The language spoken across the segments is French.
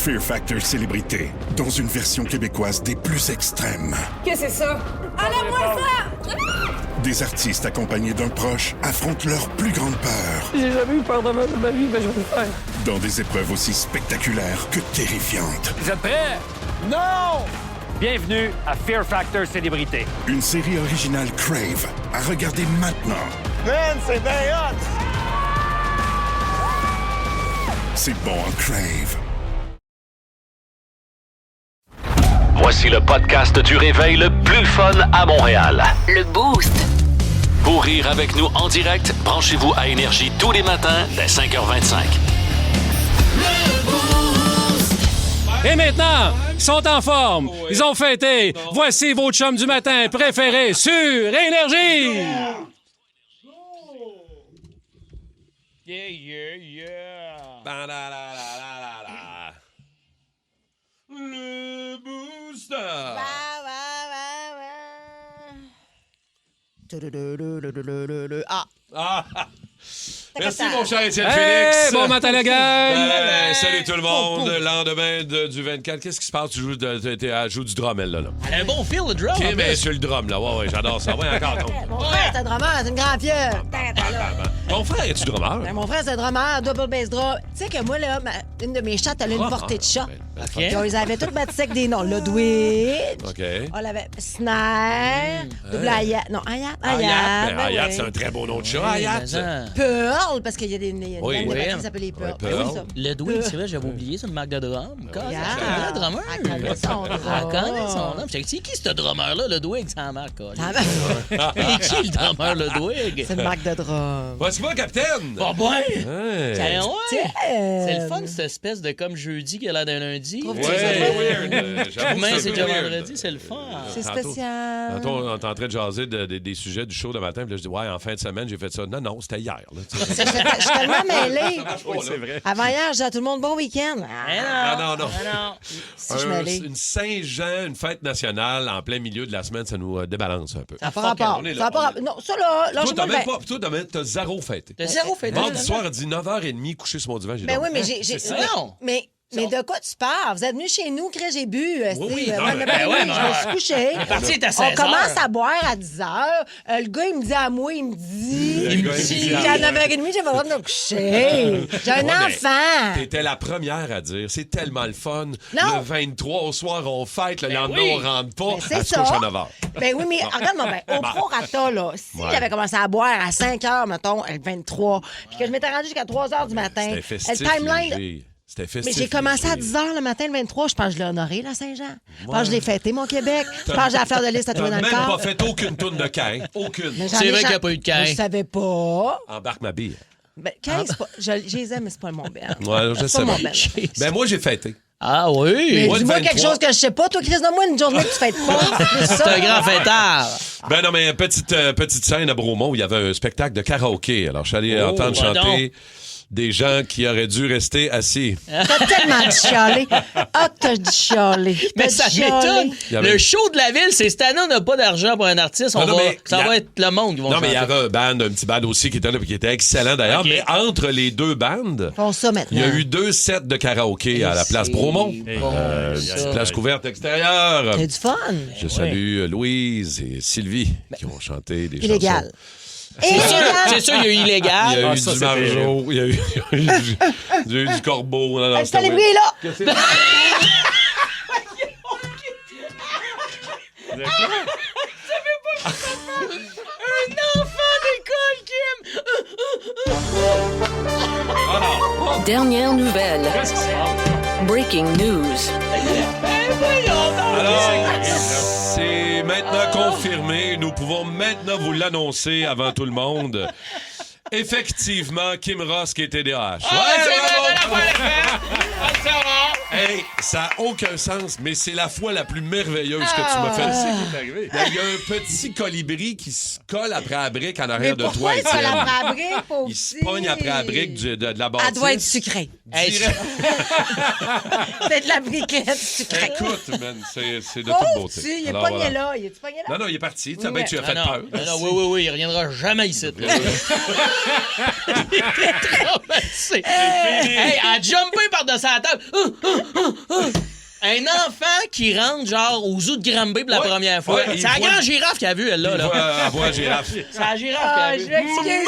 Fear Factor Célébrité, dans une version québécoise des plus extrêmes. Qu'est-ce que c'est ça? Enlève-moi ça! Des artistes accompagnés d'un proche affrontent leur plus grande peur. J'ai jamais eu peur de ma vie, mais je vais le faire. Dans des épreuves aussi spectaculaires que terrifiantes. Vous êtes prêts? Non! Bienvenue à Fear Factor Célébrité. Une série originale Crave à regarder maintenant. Man, c'est bien hot! C'est bon en Crave. Voici le podcast du réveil le plus fun à Montréal. Le Boost. Pour rire avec nous en direct, branchez-vous à Énergie tous les matins dès 5h25. Et maintenant, ils sont en forme. Ils ont fêté. Voici vos chums du matin préférés sur Énergie. Yeah, yeah, yeah. Ba-da-da-da-da-da. Le booster. Ah. Merci, mon cher Étienne Félix. Bon matin, la gang. Salut tout le monde. Lendemain du 24. Qu'est-ce qui se passe? Tu joues du drum, elle, là. Un bon feel, le drum. OK, mais sur le drum, là. Ouais, j'adore ça. Ouais, encore. Mon frère, c'est un drummer, c'est une grande fière. Ton frère, es-tu drummer? Ben, mon frère, c'est un drummer, double bass drum. Tu sais que moi, là, une de mes chattes, elle a une portée de chat. OK. Puis on les avait toutes baptisées avec des noms. Ludwig. OK. On avait Snare. Double Hayat. Non, Hayat. Ben, Hayat, oui. c'est un très beau nom de chat, Hayat. Pearl, parce qu'il y a des Oui. baptisées qui s'appellent les Pearl. Ouais, Ben oui, Pearl. ça. Le Dwayne, c'est vrai, j'avais oublié, c'est une marque de drum. Yeah. Le drummer. Elle connaît son drum. Elle connaît son nom. C'est qui ce drummer-là, le Dwayne, c'est la marque? Ah, ben, Et qui le drummer, le Dwayne? c'est une marque de drum. Vas-y, moi, capitaine. Bon, ben! Hey. Ben ouais. Tiens. C'est le fun, cette espèce de comme jeudi qui a l'air d'un lundi. Trouve-tu Ouais, ça c'est drôle? weird. J'avoue que Demain, c'est un déjà peu weird. vendredi, c'est le fun. C'est Tantôt- spécial. Tantôt, on est en train de jaser des sujets du show de matin. Puis là, je dis, ouais, en fin de semaine, j'ai fait ça. Non, c'était hier. Là, tu sais. Je suis tellement mêlée. Oui, c'est vrai. Avant hier, je dis à tout le monde bon week-end. Non. Si je mêlée. Une Saint-Jean, une fête nationale en plein milieu de la semaine, ça nous débalance un peu. Ça n'a pas rapport. on est là, Ça a pas on est rapport. Non, ça là, Toi, lâche-moi le bain. toi, t'as zéro fêté. T'as zéro fait Mardi soir, à 19h30, couché sur mon divan, j'ai Ben dormi. oui, mais j'ai. ça. Non. Mais de quoi tu parles? Vous êtes venus chez nous, Chris, j'ai bu. Oui, Steve. non, Moi, mais- ben oui, mais- je me suis couchée. La partie est à On 16 commence heures. à boire à 10 heures. Le gars, il me dit à moi, il me dit. Le gars, il me dit Puis à à 9h30, j'ai pas le droit de me coucher. J'ai un Ouais, mais enfant. T'étais la première à dire, c'est tellement le fun. Non. Le 23 au soir, on fête. Le lendemain, oui. on rentre pas. Ben, c'est Elle se ça. couche à 9h. Ben oui, mais regarde-moi bien. Au prorata, là, si Ouais. j'avais commencé à boire à 5 heures, mettons, le 23, puis que je m'étais rendue jusqu'à 3 heures du matin, C'était festif, le timeline. léger. C'était festif. Mais j'ai commencé à léger. 10 h le matin, le 23. Je pense que je l'ai honoré, la Saint-Jean. Je pense que je l'ai fêté, mon Québec. Je pense que j'ai la fleur de lys tatouée T'as dans le même corps. pas fait aucune tourne de Cain. Aucune. Mais j'en C'est ai vrai cha- qu'il y a pas eu de cain. Je savais pas. Embarque ma bille. Ben, Cain, c'est pas. Je les aime, mais c'est pas mon ben. Ouais, je C'est sais. pas mon bien. ben. Ben, moi, j'ai fêté. Ah oui! Mais Moi, le dis-moi quelque 23. chose que je sais pas. Toi, Chris, donne-moi une journée que tu fêtes pas. C'est C'est ça. un grand fêtard! Ben non, mais petite scène à Bromont où il y avait un spectacle de karaoké. Alors, je suis allé entendre va chanter des gens qui auraient dû rester assis. T'as tellement dit chialer. Ah, t'as dit chialer. Mais T'as ça dit chialer. m'étonne. Il y avait- Le show de la ville, c'est cette année, on n'a pas d'argent pour un artiste. Non, mais Ça il y a- va être le monde qui va Non, mais il y chanter. avait un petit band aussi qui était là et qui était excellent d'ailleurs. OK. Mais entre les deux bandes, Font ça maintenant. il y a eu 2 sets de karaoké à la place Bromont. Bon, Une ça. petite place couverte extérieure. T'as du fun. Je salue Louise et Sylvie qui ont chanté des Illégal. chansons. C'est sûr, il y a eu illégal. Il y a eu ça, du c'est Margeau, il y a eu du Corbeau. Non, non, Hey, c'était c'est vrai. les là. Un enfant d'école qui aime... Dernière nouvelle. Breaking news. Alors, c'est maintenant confirmé. Nous pouvons maintenant vous l'annoncer avant tout le monde. Effectivement, Kim Ross qui est TDAH. Hey, ça n'a aucun sens, mais c'est la fois la plus merveilleuse que tu m'as fait. C'est qui est arrivé. Il y a un petit colibri qui se colle après la brique en arrière de toi, Pourquoi il se Étienne. colle après la brique, pauvre Il se petit? pogne après la brique de la bâtisse. Elle doit être sucrée. Direct- C'est de la briquette sucrée. Écoute, man, c'est de Oh, toute beauté. il est Alors, pogné voilà. là. Il est pogné là? Non, il est parti. Tu sais Oui, bien que tu as fait non, peur. oui, il reviendra jamais ici. Il était traumatisé. Hey, elle a jumpé par-dessus la table. Un enfant qui rentre, genre, au zoo de Granby pour la première fois. Ouais, C'est la grande girafe qu'il a vue, elle, là. Elle voit la girafe. C'est la girafe qu'il a vue.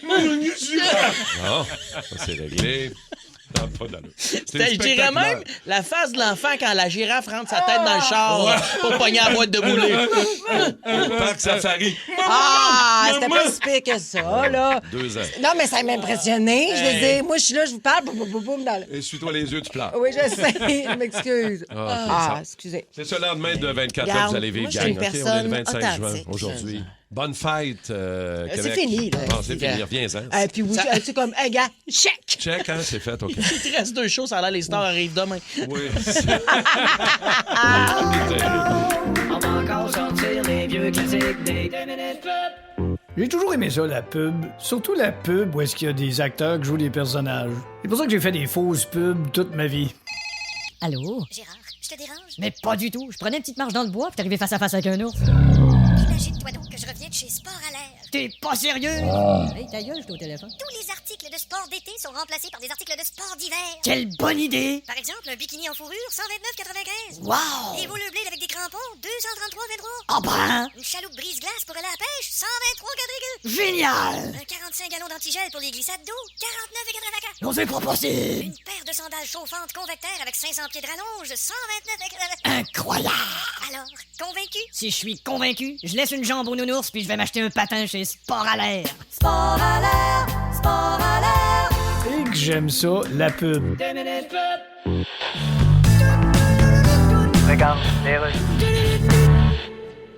Je m'excuse. Non, ça c'est réglé. Non, pas d'allure. Je dirais même la face de l'enfant quand la girafe rentre sa tête dans le char pour pogner la boîte de boulets. Au parc Safari. C'était pas si pire que ça, là. 2 ans. Non, mais ça m'a impressionné. Je veux dire, moi, je suis là, je vous parle, boum, boum, boum, dans le... Essuie-toi les yeux, tu pleures. Oui, je sais, je m'excuse. Excusez. C'est ça, le lendemain de 24 ans, Regarde, vous allez vivre, moi, je suis gang. une OK? On est le personne 25 juin authentique. aujourd'hui. Bonne fête, Québec. C'est fini, là. Ah, c'est fini, reviens-en. Puis oui, c'est comme, hey, gars, check! Check, hein, c'est fait, OK. Il te reste 2 shows, ça a l'air les stars arrivent demain. Oui. On va encore sortir les vieux classiques des 2 minutes club. J'ai toujours aimé ça, la pub. Surtout la pub où est-ce qu'il y a des acteurs qui jouent des personnages. C'est pour ça que j'ai fait des fausses pubs toute ma vie. Allô? Gérard, je te dérange? Mais pas du tout. Je prenais une petite marche dans le bois puis t'arrivais face à face avec un ours. Imagine-toi donc que je reviens de chez Sport à l'air. T'es pas sérieux? Hey, ta gueule, je suis au téléphone. Tous les articles de sport d'été sont remplacés par des articles de sport d'hiver. Quelle bonne idée! Par exemple, un bikini en fourrure, 129,95. Wow! Des voleux blés avec des crampons, 233,23. Ah ben! Une chaloupe brise-glace pour aller à la pêche, 123,4. Génial! Un 45 gallons d'antigel pour les glissades d'eau, 49,84. Non, c'est pas possible! Une paire de sandales chauffantes convecteurs avec 500 pieds de rallonge, 129,84. Incroyable! Alors, convaincu? Si je suis convaincu, je laisse une jambe au nounours puis je vais m'acheter un patin chez Sport à l'air. Sport à l'air, sport à l'air. Et que j'aime ça, la pub. 2 minutes club. Regarde,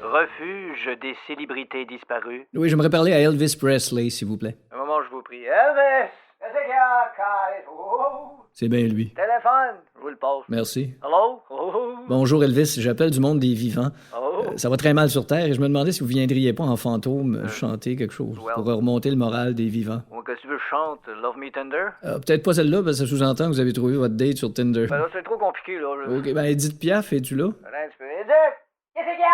Refuge des célébrités disparues. Oui, j'aimerais parler à Elvis Presley, s'il vous plaît. Un moment, je vous prie. Elvis! Qu'est-ce qu'il y a, Kyle? Oh! C'est bien lui. Téléphone! Je vous le passe. Merci. Hello? Oh! Bonjour Elvis, j'appelle du monde des vivants. Oh! Ça va très mal sur Terre et je me demandais si vous viendriez pas en fantôme chanter quelque chose pour remonter le moral des vivants. Qu'est-ce que tu veux que je chante? Love Me Tender? Peut-être pas celle-là, parce que ça sous-entend que vous avez trouvé votre date sur Tinder. Ben là, c'est trop compliqué, là. OK, ben Edith Piaf, es-tu là? Attends un petit peu. Edith! Qu'est-ce qu'il y a?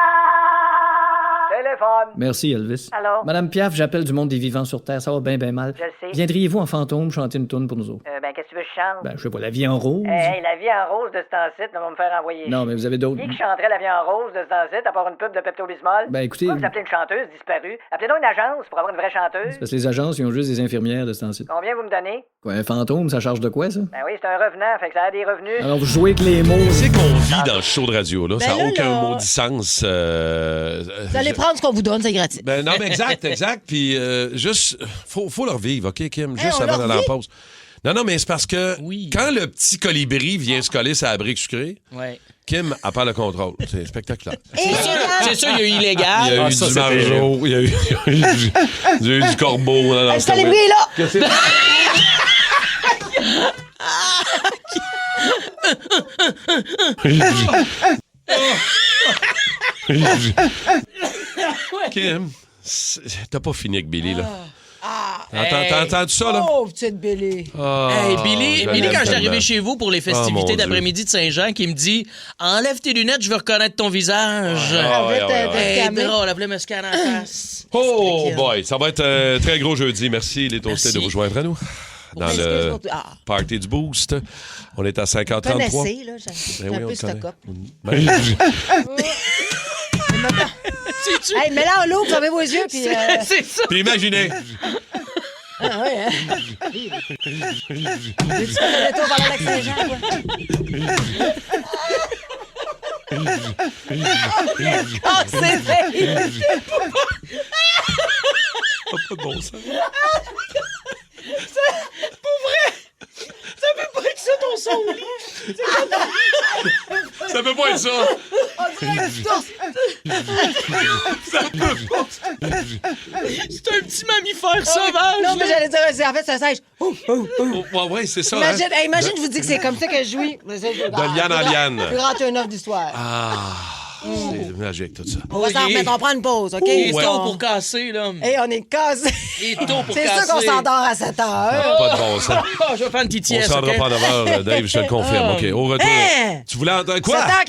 Téléphone! Merci Elvis. Allô? Madame Piaf, j'appelle du monde des vivants sur Terre, ça va bien mal. Je le sais. Viendriez-vous en fantôme chanter une toune pour nous autres? Ben, qu'est-ce que tu veux que je chante? Ben, je sais pas, La vie en rose? Hey, la vie en rose de ce temps-ci, on va me faire envoyer. Non, mais vous avez d'autres... Qui chanterait la vie en rose de ce temps-ci, à part une pub de Pepto-Bismol? Ben, écoutez... Vous appelez une chanteuse disparue. Appelez-donc une agence pour avoir une vraie chanteuse. Parce que les agences, ils ont juste des infirmières de ce temps-ci. Combien vous me donnez? Quoi, un fantôme, ça charge de quoi, ça? Ben oui, c'est un revenant, fait que ça a des revenus. Alors, vous jouez avec les mots. C'est qu'on vit dans le show de radio, là. Ben Ça n'a là, aucun là. maudit sens. Vous allez prendre ce qu'on vous donne, c'est gratuit. Ben non, mais exact. Puis juste, faut le revivre, OK, Kim? Juste on avant le d'aller en revit? pause. Non, mais c'est parce que Oui. quand le petit colibri vient se coller sur la brique sucrée, Ouais. Kim a pas le contrôle. C'est spectaculaire. C'est sûr, il y a eu Il y illégal. a eu du margeau, il y a eu du corbeau. Non, Le c'était colibri est weird. là! Kim, t'as pas fini avec Billy, là. T'as entendu ça, là? Oh, petite Billy. Ah, Hey, Billy, je Billy, l'aime quand je suis tellement. arrivé chez vous pour les Oh, mon festivités Dieu. d'après-midi de Saint-Jean, qui me dit « Enlève tes lunettes, je veux reconnaître ton visage. Ah, ouais, ouais, ouais. Hey, Camé. drôle, appelez me scanner en face. Oh boy, ça va être un très gros jeudi. Merci les toastés Merci. de vous joindre à nous dans Excuse le pour tout. Ah. party du Boost. On est à 50-33. Connaissez, là, j'ai Ben un oui, on peu le stock connaît. up. Ben, Hey, mets-la en l'eau, fermez vos yeux, puis... C'est ça. Puis imaginez. Ah, ouais, hein? Veux-tu faire le détour par le lac Saint-Jean, quoi? Ah, c'est vrai! Pas de bon sens. Ça peut pas être ça, ton son au lit. Ça peut pas être ça. C'est un petit mammifère sauvage. Non, mais j'allais dire, en fait, ça sèche. Oh, ouais, c'est ça. Imagine, Hein? hey, imagine, je vous dis que c'est comme ça que je jouis. De liane en liane. Plus grand turn-off d'histoire. C'est magique tout ça. On va s'en remettre, on prend une pause, OK? Il est Ouais. tôt pour casser, là. Hey, on est cassés. Il est tôt pour C'est casser. sûr qu'on s'endort à 7 heures. Pas de bon sens. Ah, je vais faire une petite On sieste, se rendra OK? pas en 9 heures, Dave, je te le confirme. OK, au retour. Hein? Tu voulais entendre quoi? 7h40!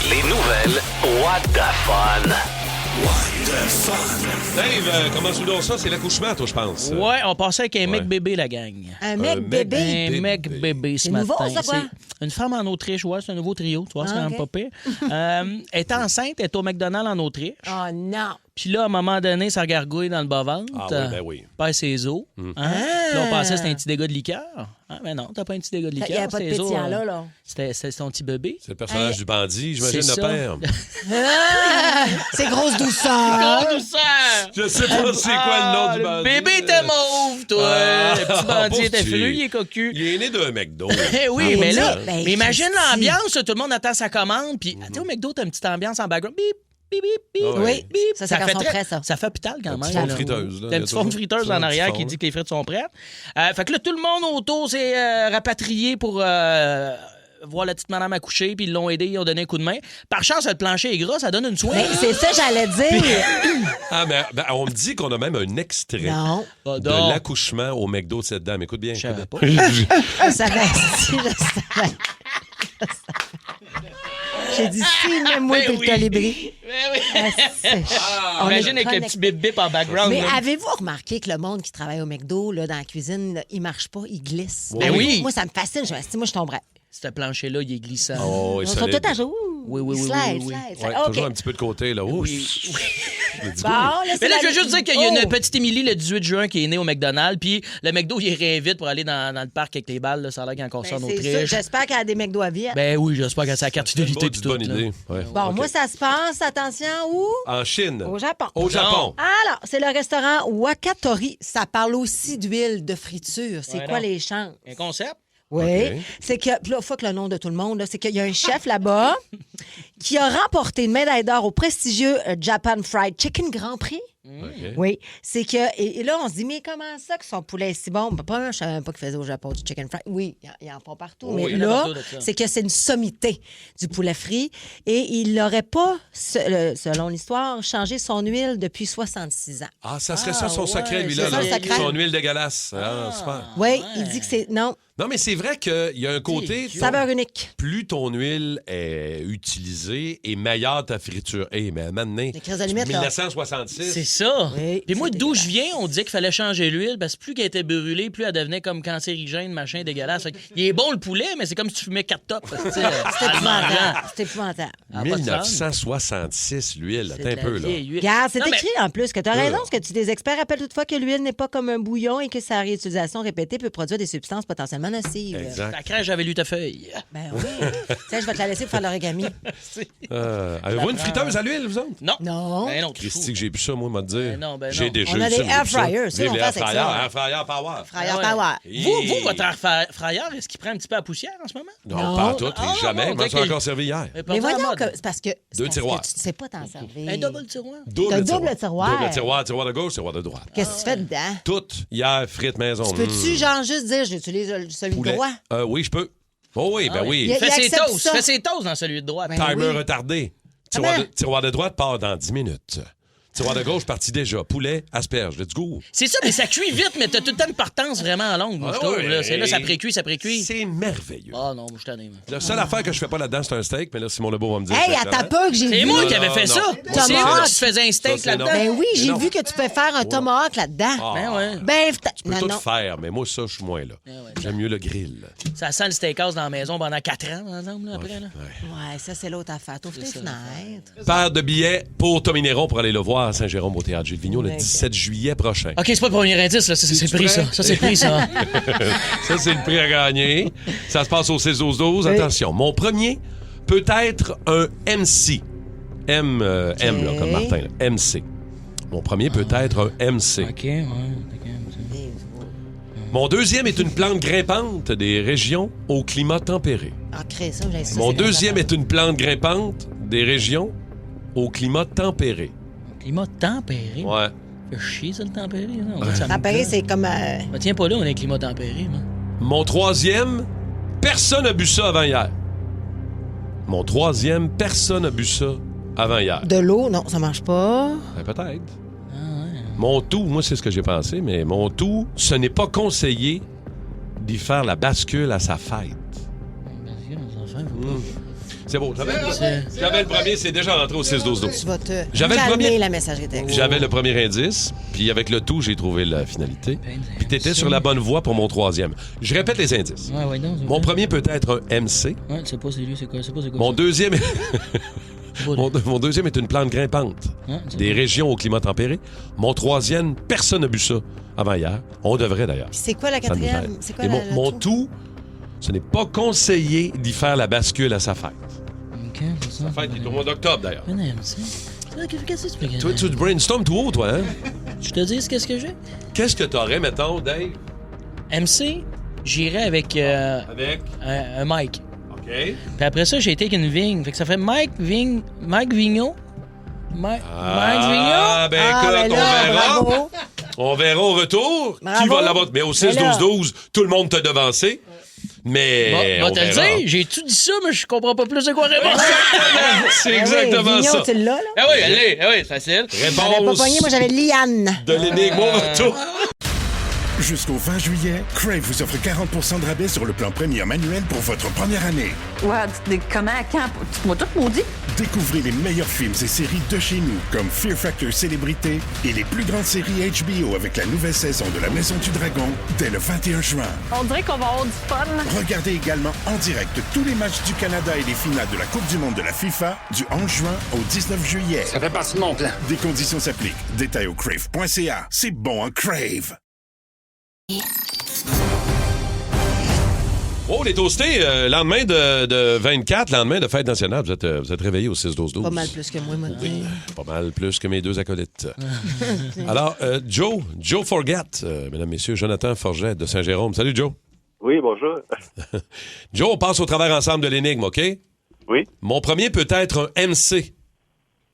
Les nouvelles What the Fun. Dave, comment soudain ça? C'est l'accouchement, toi, je pense. Ouais, on passait avec un mec bébé, la gang. Un mec bébé? Un mec bébé ce matin. C'est nouveau, ça, quoi? C'est une femme en Autriche, ouais, c'est un nouveau trio, tu vois, c'est quand même pas pire. Elle est enceinte, elle est au McDonald's en Autriche. Oh non! Puis là, à un moment donné, ça gargouille dans le bas-ventre. Ah oui, ben oui. Perd ses os. Hein? Puis là, on pensait que c'était un petit dégât de liqueur. Ah, mais non, t'as pas un petit dégât de liqueur. Il n'y a pas de pétillant là. C'était son petit bébé. C'est le personnage du bandit, j'imagine, C'est le ça. père. C'est grosse douceur! Grosse douceur! Je sais pas c'est quoi le nom du bandit. Bébé était mauve, toi! Le petit bandit pauvre était petit. fru, il est cocu. Il est né d'un McDo. Eh oui, mais là, Ben, mais imagine Christy. l'ambiance, tout le monde attend sa commande, puis tu sais, au McDo, t'as une petite ambiance en background. Bip, bip, bip, bip. Ah ouais. Oui, ça, c'est quand ils sont prêts, ça. Ça fait hôpital quand Un même. petit fond de là. friteuse, là. T'as un petit fond de friteuse en arrière qui dit que les frites sont prêtes. Fait que là, tout le monde autour s'est rapatrié pour voir la petite madame accoucher, puis ils l'ont aidé, ils ont donné un coup de main. Par chance, le plancher est gras, ça donne une soin. Mais c'est ça, j'allais dire. Ah, mais on me dit qu'on a même un extrait Non. de l'accouchement au McDo de cette dame. Écoute bien. Je savais pas. Je savais. Si, je savais. J'ai dit si, même moi, Ben puis oui. le colibri. Ben oui. On est Imagine avec le connectés. petit bip-bip en background. Mais là. avez-vous remarqué que le monde qui travaille au McDo, là, dans la cuisine, là, il marche pas, il glisse? Oui. Ben Oui. Moi, ça me fascine. Je me dis, moi, je tomberais. Ce plancher-là, il est glissant. Oh, Ils ça sont l'est. tous à jour. Oui, oui, oui, Slide, oui, oui. slide, slide. Ouais, OK. toujours un petit peu de côté, là. Ouf. Oui, oui. Bon, là, Mais c'est là, la- je veux juste dire qu'il y a une Oh. petite Émilie le 18 juin qui est née au McDonald's, puis le McDo, il réinvite pour aller dans le parc avec les balles. Là, ça a l'air qu'il y a encore ça en Ben, c'est sûr. Autriche. J'espère qu'elle a des McDo à vie. Ben oui, j'espère qu'elle a sa carte fidélité C'est puis une tout. bonne là. idée. Ouais. Bon, OK. moi, ça se passe, attention, où? En Chine. Au Japon. Au Japon. Alors, c'est le restaurant Wakatori. Ça parle aussi d'huile de friture. C'est Ouais, quoi non. les chances? Un concept? Oui. OK. C'est que, puis là, fuck le nom de tout le monde, là, c'est qu'il y a un chef là-bas qui a remporté une médaille d'or au prestigieux Japan Fried Chicken Grand Prix. OK. Oui, c'est que et là on se dit mais comment ça que son poulet est si bon? Ben, pas je savais même pas qu'il faisait au Japon du chicken fry. Oui, ils en font partout, mais oui, il y en a là partout de ça. c'est que c'est une sommité du poulet frit et il n'aurait pas selon l'histoire changé son huile depuis 66 ans. Ah, ça serait ça son ouais, secret, lui, là. c'est ça, là. le secret. Son huile dégueulasse. Ah, super. Oui, il dit que c'est non, Non, mais c'est vrai qu'il y a un côté... saveur unique. Plus ton huile est utilisée et meilleure ta friture. Hey, mais maintenant, Les crises de limite, là. 1966... C'est ça. Oui, Puis moi, c'est d'où je viens, on disait qu'il fallait changer l'huile parce que plus qu'elle était brûlée, plus elle devenait comme cancérigène, machin dégueulasse. Fait que il est bon le poulet, mais c'est comme si tu fumais 4 tops. C'est épouvantable. C'est épouvantable. Ah, pas de sens. 1966, l'huile. Attends un peu, là. Regarde, c'est Non, mais- écrit en plus que tu as raison, parce que des experts rappellent toutefois que l'huile n'est pas comme un bouillon et que sa réutilisation répétée peut produire des substances potentiellement nocives. Exact. Ta crèche, j'avais lu ta feuille. Ben oui. Tiens, je vais te la laisser pour faire l'origami. Avez-vous une friteuse à l'huile, vous autres? Non. Non. Ben non, tu Christy, fous. que j'ai plus ça, moi, m'a dit. Ben non, ben J'ai non. déjà On a eu des ça, mais air j'ai plus ça. fryers, ça, Vive on les fait air avec fryers, ça. air fryer power. Fryer Ah ouais. power. Vous, votre air fryer, est-ce qu'il prend un petit peu la poussière en ce moment? Non, pas en tout, Ah, jamais. bon, Moi, ok. je m'en encore servi hier. Mais voyons que c'est parce que c'est Deux parce que tiroirs. tu ne sais pas t'en servir. Un double tiroir. T'as un double tiroir. Double tiroir, tiroir de gauche, tiroir de droite. Qu'est-ce que tu fais dedans? Tout hier, frites maison. Peux-tu genre juste dire j'utilise celui de Poulet. droit? Oui, je peux. Oh oui, ben oui. Il Fais ses accepte toasts. ça. Fais ses toasts dans celui de droite. Ben Timer oui. retardé. Comment? Tiroir de droite part dans 10 minutes. Tiroir de gauche parti déjà. Poulet, asperge. Let's go. C'est ça, mais ça cuit vite, mais t'as tout le temps une partance vraiment longue, moi, je trouve. ouais. Là. C'est là, ça précuit, ça précuit. C'est merveilleux. Ah non, moi, je t'en ai. La seule affaire que je fais pas là-dedans, c'est un steak, mais là, Simon Lebeau va me dire. Hey, c'est à ta différent. peu que j'ai C'est vu. moi qui Non, avais fait non, ça. non. C'est moi Tomahawk. qui faisais un steak c'est là-dedans. non. Ben oui, j'ai non. vu que tu peux faire un tomahawk là-dedans. Ah. Ben ouais. Ben, Je peux tout faire, mais moi, ça, je suis moins là. ouais. J'aime mieux le grill. Ça sent le steakhouse dans la maison pendant 4 ans, par exemple, là, après. Là. Ouais, ça, c'est l'autre affaire. T'ouvres tes ça. fenêtres. Paire de billets pour Tommy Néron pour aller le voir à Saint-Jérôme au Théâtre Gilles Vigneault le 17 juillet prochain. OK, c'est pas le premier indice, là. Ça, c'est le prix, ça. Ça, c'est le prix, ça. Ça, c'est le prix à gagner. Ça se passe au 6-12-12. Attention, mon premier peut être un MC. M, là, comme Martin. là. MC. Mon premier peut être un MC. OK, ouais. Mon deuxième est une plante grimpante des régions au climat tempéré. Ah, crée ça, j'ai ça. Mon c'est deuxième grave. est une plante grimpante des régions au climat tempéré. Climat tempéré. Ouais. Fait chier, ça, le tempéré. Là. On dirait que ça me Tempéré, plaît. c'est comme. Ben, tiens pas là, on est climat tempéré, moi. Mon troisième, personne n'a bu ça avant hier. Mon troisième, personne n'a bu ça avant hier. De l'eau, non, ça marche pas. Ben, peut-être. Mon tout, moi, c'est ce que j'ai pensé, mais mon tout, ce n'est pas conseillé d'y faire la bascule à sa fête. C'est beau. J'avais le premier, c'est déjà rentré au 6-12-12. Tu vas te J'avais le calmer premier. la messagerie texte. J'avais le premier indice, puis avec le tout, j'ai trouvé la finalité. Puis t'étais sur la bonne voie pour mon troisième. Je répète les indices. Ouais, non, Mon premier peut être un MC. Ouais, c'est pas c'est lui, c'est quoi? Mon deuxième... Mon deuxième est une plante grimpante. Des régions au climat tempéré. Mon troisième, personne n'a bu ça avant hier. On devrait d'ailleurs. C'est quoi la Ça nous quatrième? aide. C'est quoi Et la, mon tout, ce n'est pas conseillé d'y faire la bascule à sa fête. OK, c'est ça. Sa fête est au mois d'octobre d'ailleurs. Qu'est-ce que tu fais? Toi, tu te brainstormes tout haut, toi, hein? Je te dis qu'est-ce que j'ai? Qu'est-ce que t'aurais, mettons, Dave? MC, j'irais avec Avec? un Mike. OK. Puis après ça, j'ai été avec une vigne. Fait que ça fait Mike Vigneault. Mike Vigneault. Ah, ben écoute, ben là, on verra. bravo. On verra au retour Bravo. qui va l'avoir. Mais au Mais là- 6-12-12, tout le monde t'a devancé. Mais Va on te le verra. dire, j'ai-tu dit ça, mais je comprends pas plus de quoi répondre. C'est exactement Vigneault, ça. tu l'as, là? Ah oui, allez, ah oui, facile. J'avais pas Réponse pogné, moi j'avais Liane. de l'énigme au retour. Jusqu'au 20 juillet, Crave vous offre 40% de rabais sur le plan Premium annuel pour votre première année. Ouais, comment, quand? Tu m'as tout maudit? Découvrez les meilleurs films et séries de chez nous, comme Fear Factor Célébrité et les plus grandes séries HBO avec la nouvelle saison de La Maison du Dragon dès le 21 juin. On dirait qu'on va avoir du fun. Regardez également en direct tous les matchs du Canada et les finales de la Coupe du monde de la FIFA du 11 juin au 19 juillet. Ça fait partie de mon plan. Des conditions s'appliquent. Détails au crave.ca. C'est bon, hein, Crave! Oh, les toastés, lendemain de 24, lendemain de fête nationale, vous êtes réveillés au 6-12-12. Pas mal plus que moi, Oui, pas mal plus que mes deux acolytes. Alors, Joe Forget, mesdames, messieurs, Jonathan Forget de Saint-Jérôme. Salut, Joe. Oui, bonjour. Joe, on passe au travers ensemble de l'énigme, OK? Oui. Mon premier peut être un MC.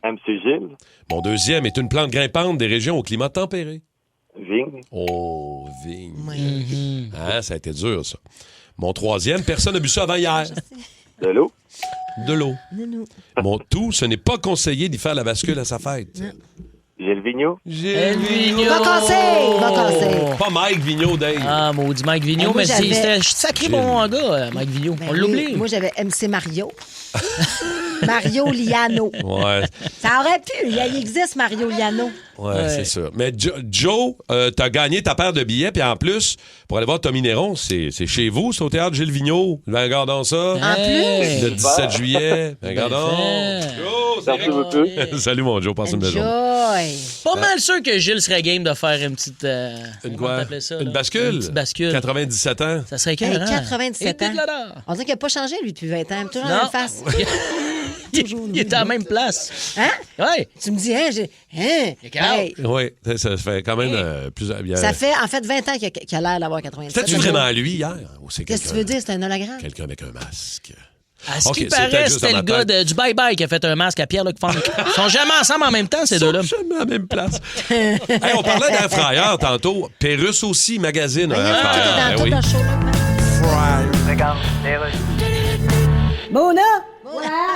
MC Gilles. Mon deuxième est une plante grimpante des régions au climat tempéré. Vigne. Oh, vigne. Ah, ça a été dur, ça. Mon troisième, personne n'a bu ça avant hier. De l'eau. De l'eau. Mon tout, ce n'est pas conseillé d'y faire la bascule à sa fête. Gilles Vigneault. Gilles Il va casser. Pas Mike Vigneault, Dave. Ah, maudit Mike Vigneault, Moi, mais j'avais- c'était sacré bon gars, Mike Vigneault. Ben On oui, l'oublie. Moi, j'avais MC Mario. Mario Liano. Ouais, Ça aurait pu. Il existe Mario Liano. ouais, c'est sûr. Mais Joe, t'as gagné ta paire de billets, puis en plus, pour aller voir Tommy Néron, c'est chez vous, c'est au théâtre Gilles Vigneault. Ben, regardons ça. En plus. Le 17 juillet. Ben, regardons. fait. Joe, c'est Merci beaucoup. Salut, mon Joe, passe une belle journée. Enjoy. Pas mal sûr que Gilles serait game de faire une petite. Une comment quoi? t'appelais ça, Une là? bascule? Une petite bascule. 97 ans. Ça serait Hey, écœurant. 97 Et ans. dégueulasse. On dirait qu'il n'a pas changé, lui, depuis 20 ans. Toujours Non. la même face. Il est à la même place. Hein? Ouais. Tu me dis, hein? Il y a quel âge? Hey, Oui, ça fait quand même plusieurs. ça fait, en fait, 20 ans qu'il a l'air d'avoir 97 ans. C'était-tu vraiment lui hier? Ou c'est Qu'est-ce que tu veux dire? C'est un hologramme? Quelqu'un avec un masque. À ce Ok, qui c'est peut-être paraît, juste c'était dans le ma gars tête. du Bye Bye qui a fait un masque à Pierre-Luc Funk. Ils sont jamais ensemble en même temps, ces deux-là. Jamais à la même place. Hey, on parlait d'Air Fryer tantôt. Pérus aussi, magazine. Tout Air est Fryer. dans Ben tout oui. le show. Mona?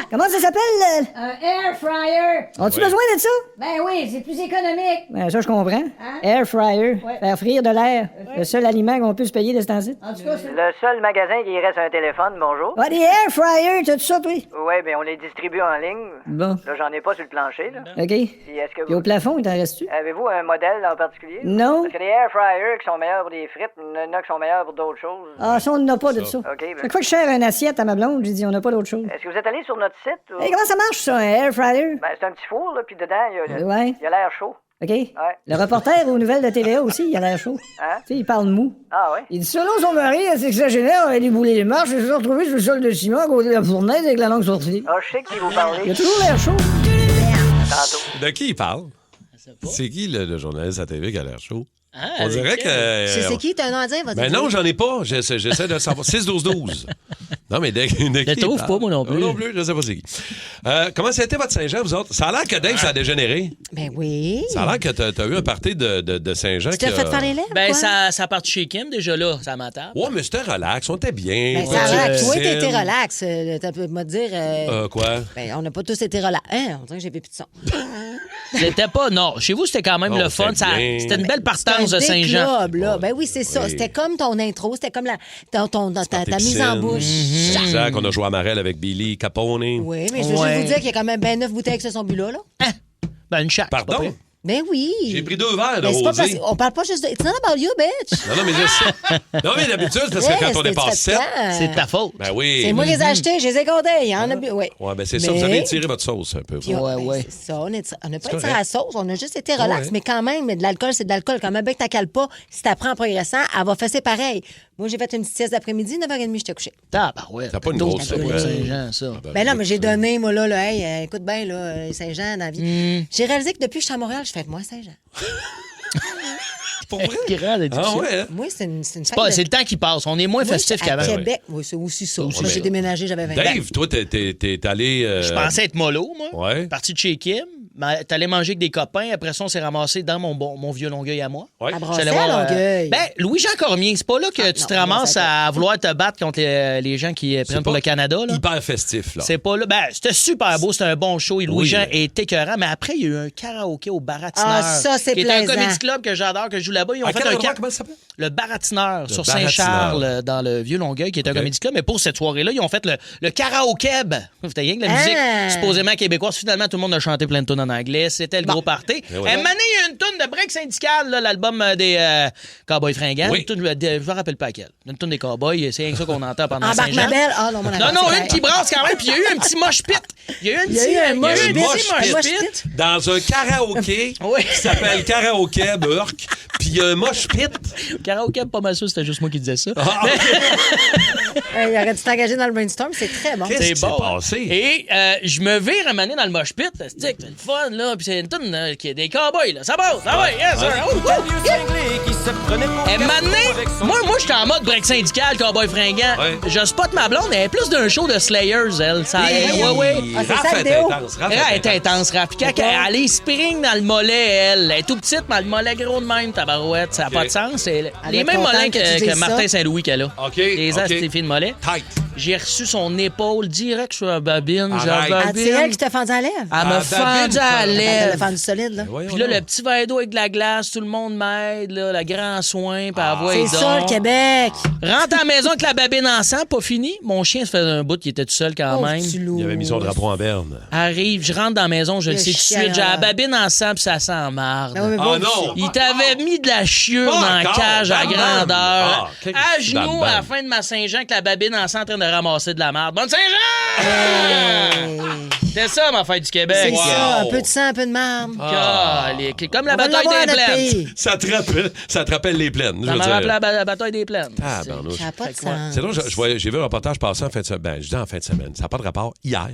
Comment ça s'appelle? Un air fryer. As-tu Oui. besoin de ça? Ben oui, c'est plus économique. Ben, ça, je comprends. Air fryer. Ouais. Faire frire de l'air. Le seul aliment qu'on peut se payer de ce temps-ci. En tout cas, c'est... Le seul magasin qui reste un téléphone, bonjour. Ah, des air fryers, t'as tout ça, toi? Ouais, ben on les distribue en ligne. Bon. Là, j'en ai pas sur le plancher, là. OK. Puis est-ce que Puis au plafond, il t'en reste-tu? Avez-vous un modèle en particulier? Non. Parce que les air fryers qui sont meilleurs pour des frites, il y en a qui sont meilleurs pour d'autres choses. Ah, ça, on n'en a pas de ça. OK, ben... Chaque fois que je sers une assiette à ma blonde, j'ai dit, on n'a pas d'autre chose. Est-ce que vous êtes allé sur notre site? Ou... Hey, comment ça marche, ça, un air fryer? Ben, c'est un petit four, là, puis dedans, Ouais. il y a l'air chaud. OK. Le reporter aux nouvelles de TVA aussi, il a l'air chaud. Hein? Tu sais, il parle mou. Ah ouais? Il dit, selon son mari, elle sexagénaire, elle a déboulé les marches, elle s'est retrouvée sur le sol de ciment à côté de la fournaise avec la langue sortie. Ah, je sais qui vous parlez. Il a toujours l'air chaud. Tantôt. De qui il parle? C'est qui le journaliste à TV qui a l'air chaud? Ah, On dirait que. C'est qui? T'as un nom à dire? Vas-y, Ben dis. non, j'en ai pas. J'essaie de savoir. 6-12-12. Non, mais de qui le trouve il pas, moi non plus. Non plus, je sais pas c'est qui. Comment ça a été votre Saint-Jean, vous autres? Ça a l'air que Dave, ça a dégénéré. Ben oui. Ça a l'air que t'as eu un party de Saint-Jean. Tu t'as fait faire les lèvres, Ben, quoi? ça part chez Kim, déjà là, ça m'attend. Ouais, mais c'était relax, on était bien. Ben, ça relax. Toi, Piscine. t'étais relax. T'as pu me dire... Quoi? Ben, on n'a pas tous été relax. Hein? On dirait que j'ai plus de son. C'était pas. Non, chez vous, c'était quand même Non, le fun. c'était bien. C'était une belle partance de C'était un Saint-Jean. club, là. Ben oui, c'est ça. Oui. C'était comme ton intro. C'était comme ta mise en piscine. bouche. Exact, on a joué à Marelle avec Billy Capone. Oui, mais je veux juste vous dire qu'il y a quand même 9 bouteilles qui se sont bu là. Ben, une chaque. Pardon? Ben oui. J'ai pris 2 verres de Mais c'est pas rosé. parce... On parle pas juste de... It's not about you, bitch. Non, mais je sais. Non, mais d'habitude, c'est parce que quand on dépasse 7... C'est de ta faute. Ben oui. C'est moi qui les ai achetés, je les ai comptés. Il y en a bu. Oui. Ouais, ben c'est ça, vous avez étiré votre sauce un peu. Puis c'est ça, on n'a pas étiré la sauce, on a juste été relax. Ouais. Mais quand même, de l'alcool, c'est de l'alcool. Quand même, bien que tu n'accales pas, si tu apprends en progressant, elle va fesser pareil. Moi, j'ai fait une petite sieste d'après-midi, 9h30, j'étais couché. T'as pas une grosse Saint-Jean, ça. Ben non, mais j'ai donné, moi, là, hey, écoute bien, là, Saint-Jean, dans la vie. J'ai réalisé que depuis que je suis à Montréal, je fête moi Saint-Jean. Pour vrai? Ah ouais? Moi, c'est une fête. C'est le temps qui passe. On est moins festif qu'avant. À Québec, oui, c'est aussi ça. Moi, j'ai déménagé, j'avais 20 ans. Dave, toi, t'es allé... Je pensais être mollo, moi. Ouais. Parti de chez Kim. T'es allé manger avec des copains. Après ça, on s'est ramassé dans mon vieux Longueuil à moi. Ouais. À Brasser, à Longueuil. Ben, Louis-Jean Cormier, c'est pas là que tu te ramasses à vouloir te battre contre les gens qui prennent pour le Canada. Là. Hyper festif, là. C'est pas là. Ben, c'était super beau, c'était un bon show. Et Louis-Jean est écœurant. Mais après, il y a eu un karaoké au Baratineur. Ah, ça, c'est qui est un plaisant. comédie club que j'adore, que je joue là-bas. Ils ont fait un comment ça s'appelle? Le Baratineur sur Baratineur. Saint-Charles, dans le vieux Longueuil, qui est un comédie club. Mais pour cette soirée-là, ils ont fait le karaoké. C'était rien que la musique supposément québécoise. Finalement, tout le monde a chanté plein de tunes en anglais. C'était le gros party. Et voilà. Mané, il y a une tune de break syndical, là, l'album des Cowboys fringants. Oui. Je me rappelle pas laquelle. Une tune des Cowboys, c'est rien que ça qu'on entend pendant Embarque Saint-Jean. ma belle. Ah non, mon Non, une qui brasse quand même. Puis il y a eu un petit mosh pit. Il y a eu un petit mosh pit. Dans un karaoké qui s'appelle Karaoké Burke. Puis il y a un mosh pit. Karaoké, pas mal sûr, c'était juste moi qui disais ça. Il aurait dû t'engager dans le brainstorm, c'est très bon. C'est bon. Passé? Et je me vire à maner dans le mosh pit. C'est le fun, là. Puis c'est une tune qui est des cowboys, là. Ça passe. Ah ouais, yes, sir. Et maintenant, moi, j'étais en mode break syndical, cowboy fringant. Ouais. Je spot ma blonde, elle est plus d'un show de Slayers, elle. Ça, ouais. Ah, c'est ça, Raph la est vidéo? intense. Elle est intense, Raph. Puis quand elle est spring dans le mollet, elle est tout petite, mais le mollet gros de même, tabarouette. Ça n'a pas de sens. C'est les va mêmes être mollets contente que tu que dises Martin ça. Saint-Louis qu'elle a. OK, Les as, OK. c'est filles de mollet. Tight. J'ai reçu son épaule direct sur la babine. Arrête. Ah, c'est elle qui t'a fendu à la lèvre? Elle m'a fendu à la Elle lèvre. a fendu solide, là. Puis là, le petit verre d'eau avec de la glace, tout le monde m'aide, là, le grand soin, puis elle voit C'est ça, le Québec. Rentre à la maison avec la babine en sang, pas fini. Mon chien se fait un bout qui était tout seul quand Oh, même. petit loup. Il avait mis son drapeau en berne. Arrive, je rentre dans la maison, je le sais tout de suite. J'ai la babine en sang, puis ça sent marde. Ah oui, mais Ah bon, non! Il t'avait mis de la chiure Pas dans la encore. cage à Bam, bam. grandeur. Ah, qu'est-ce À que c'est genoux, bam, à la bam. fin de ma Saint-Jean, avec la babine en sang en train de ramasser de la marde. Bonne Saint-Jean! C'était ça, ma fête du Québec. C'est ça, un Wow. peu de sang, un peu de marde. Comme la On va bataille l'avoir à des notre plaines. pays. Ça te rappelle les plaines. je Ça veux me dire. rappelle la bataille des plaines. Ah, barnouche. Ça n'a pas de sens. C'est drôle, j'ai vu un reportage passer en fin de semaine. Ben, je dis en fin de semaine. Ça n'a pas de rapport hier.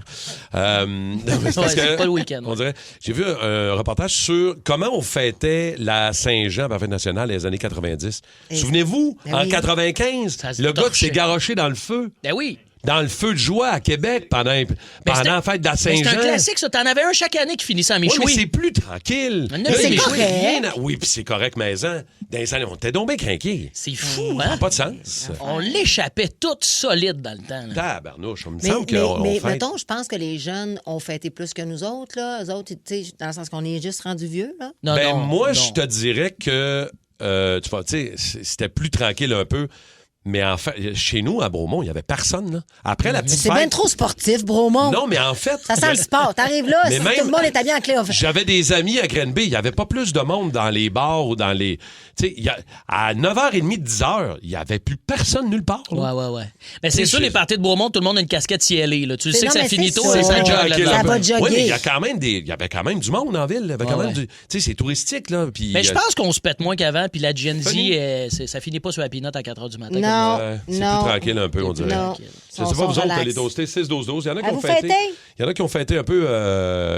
Non, mais c'est parce Ouais, c'est que, pas le week-end. On dirait. J'ai vu un reportage sur comment on fêtait la Saint-Jean par la fête nationale dans les années 90. Souvenez-vous, Ben en oui. 95, Ça se le gars qui torchait. s'est garoché dans le feu. Ben oui. Dans le feu de joie à Québec pendant la fête de la Mais c'est Saint-Jean. un classique, ça. T'en avais un chaque année qui finissait à Oui, mais Michoui. c'est plus tranquille. Mais Là, c'est il correct. rien à- Oui, puis c'est correct, mais dans les années, on était donc bien craqués. C'est fou, Ça n'a hein? pas de sens. On l'échappait toute solide dans le temps. là. Tabarnouche, on me Mais, semble qu'on mais fête. mettons, je pense que les jeunes ont fêté plus que nous autres, là. Eux autres, tu sais, dans le sens qu'on est juste rendus vieux, là. Non, Ben, non, moi, non. je te dirais que tu vois, tu sais, c'était plus tranquille un peu. Mais en fait, chez nous, à Bromont, il n'y avait personne. Là. Après la Mais petite c'est fête... bien trop sportif, Bromont. Non, mais en fait... Ça sent le sport. T'arrives là, Mais si même- tout le monde est habillé en clé. J'avais des amis à Grenby. Il n'y avait pas plus de monde dans les bars ou dans les... Tu sais, à 9h30, 10h, il n'y avait plus personne nulle part. là. Ouais. Mais c'est Tu sais, sûr, je- les parties de Bromont, tout le monde a une casquette cielée. Là. Tu Mais sais non, que ça mais finit c'est tôt, ça. c'est ça le jog Tranquille là-dedans. Ça va jogger. Oui, mais il y avait quand même du monde en ville. Il y avait quand Ouais, même du... Tu sais, c'est touristique, là. Puis, Mais je pense qu'on se pète moins qu'avant, puis la Gen Z, Funny. ça finit pas sur la pinotte à 4h du matin. Non, c'est non. plus tranquille un peu, on dirait. Non. Je sais pas, vous autres, les toastés 6-12-12. Il y en a qui Ah, ont vous fêté. fêtez? Il y en a qui ont fêté un peu,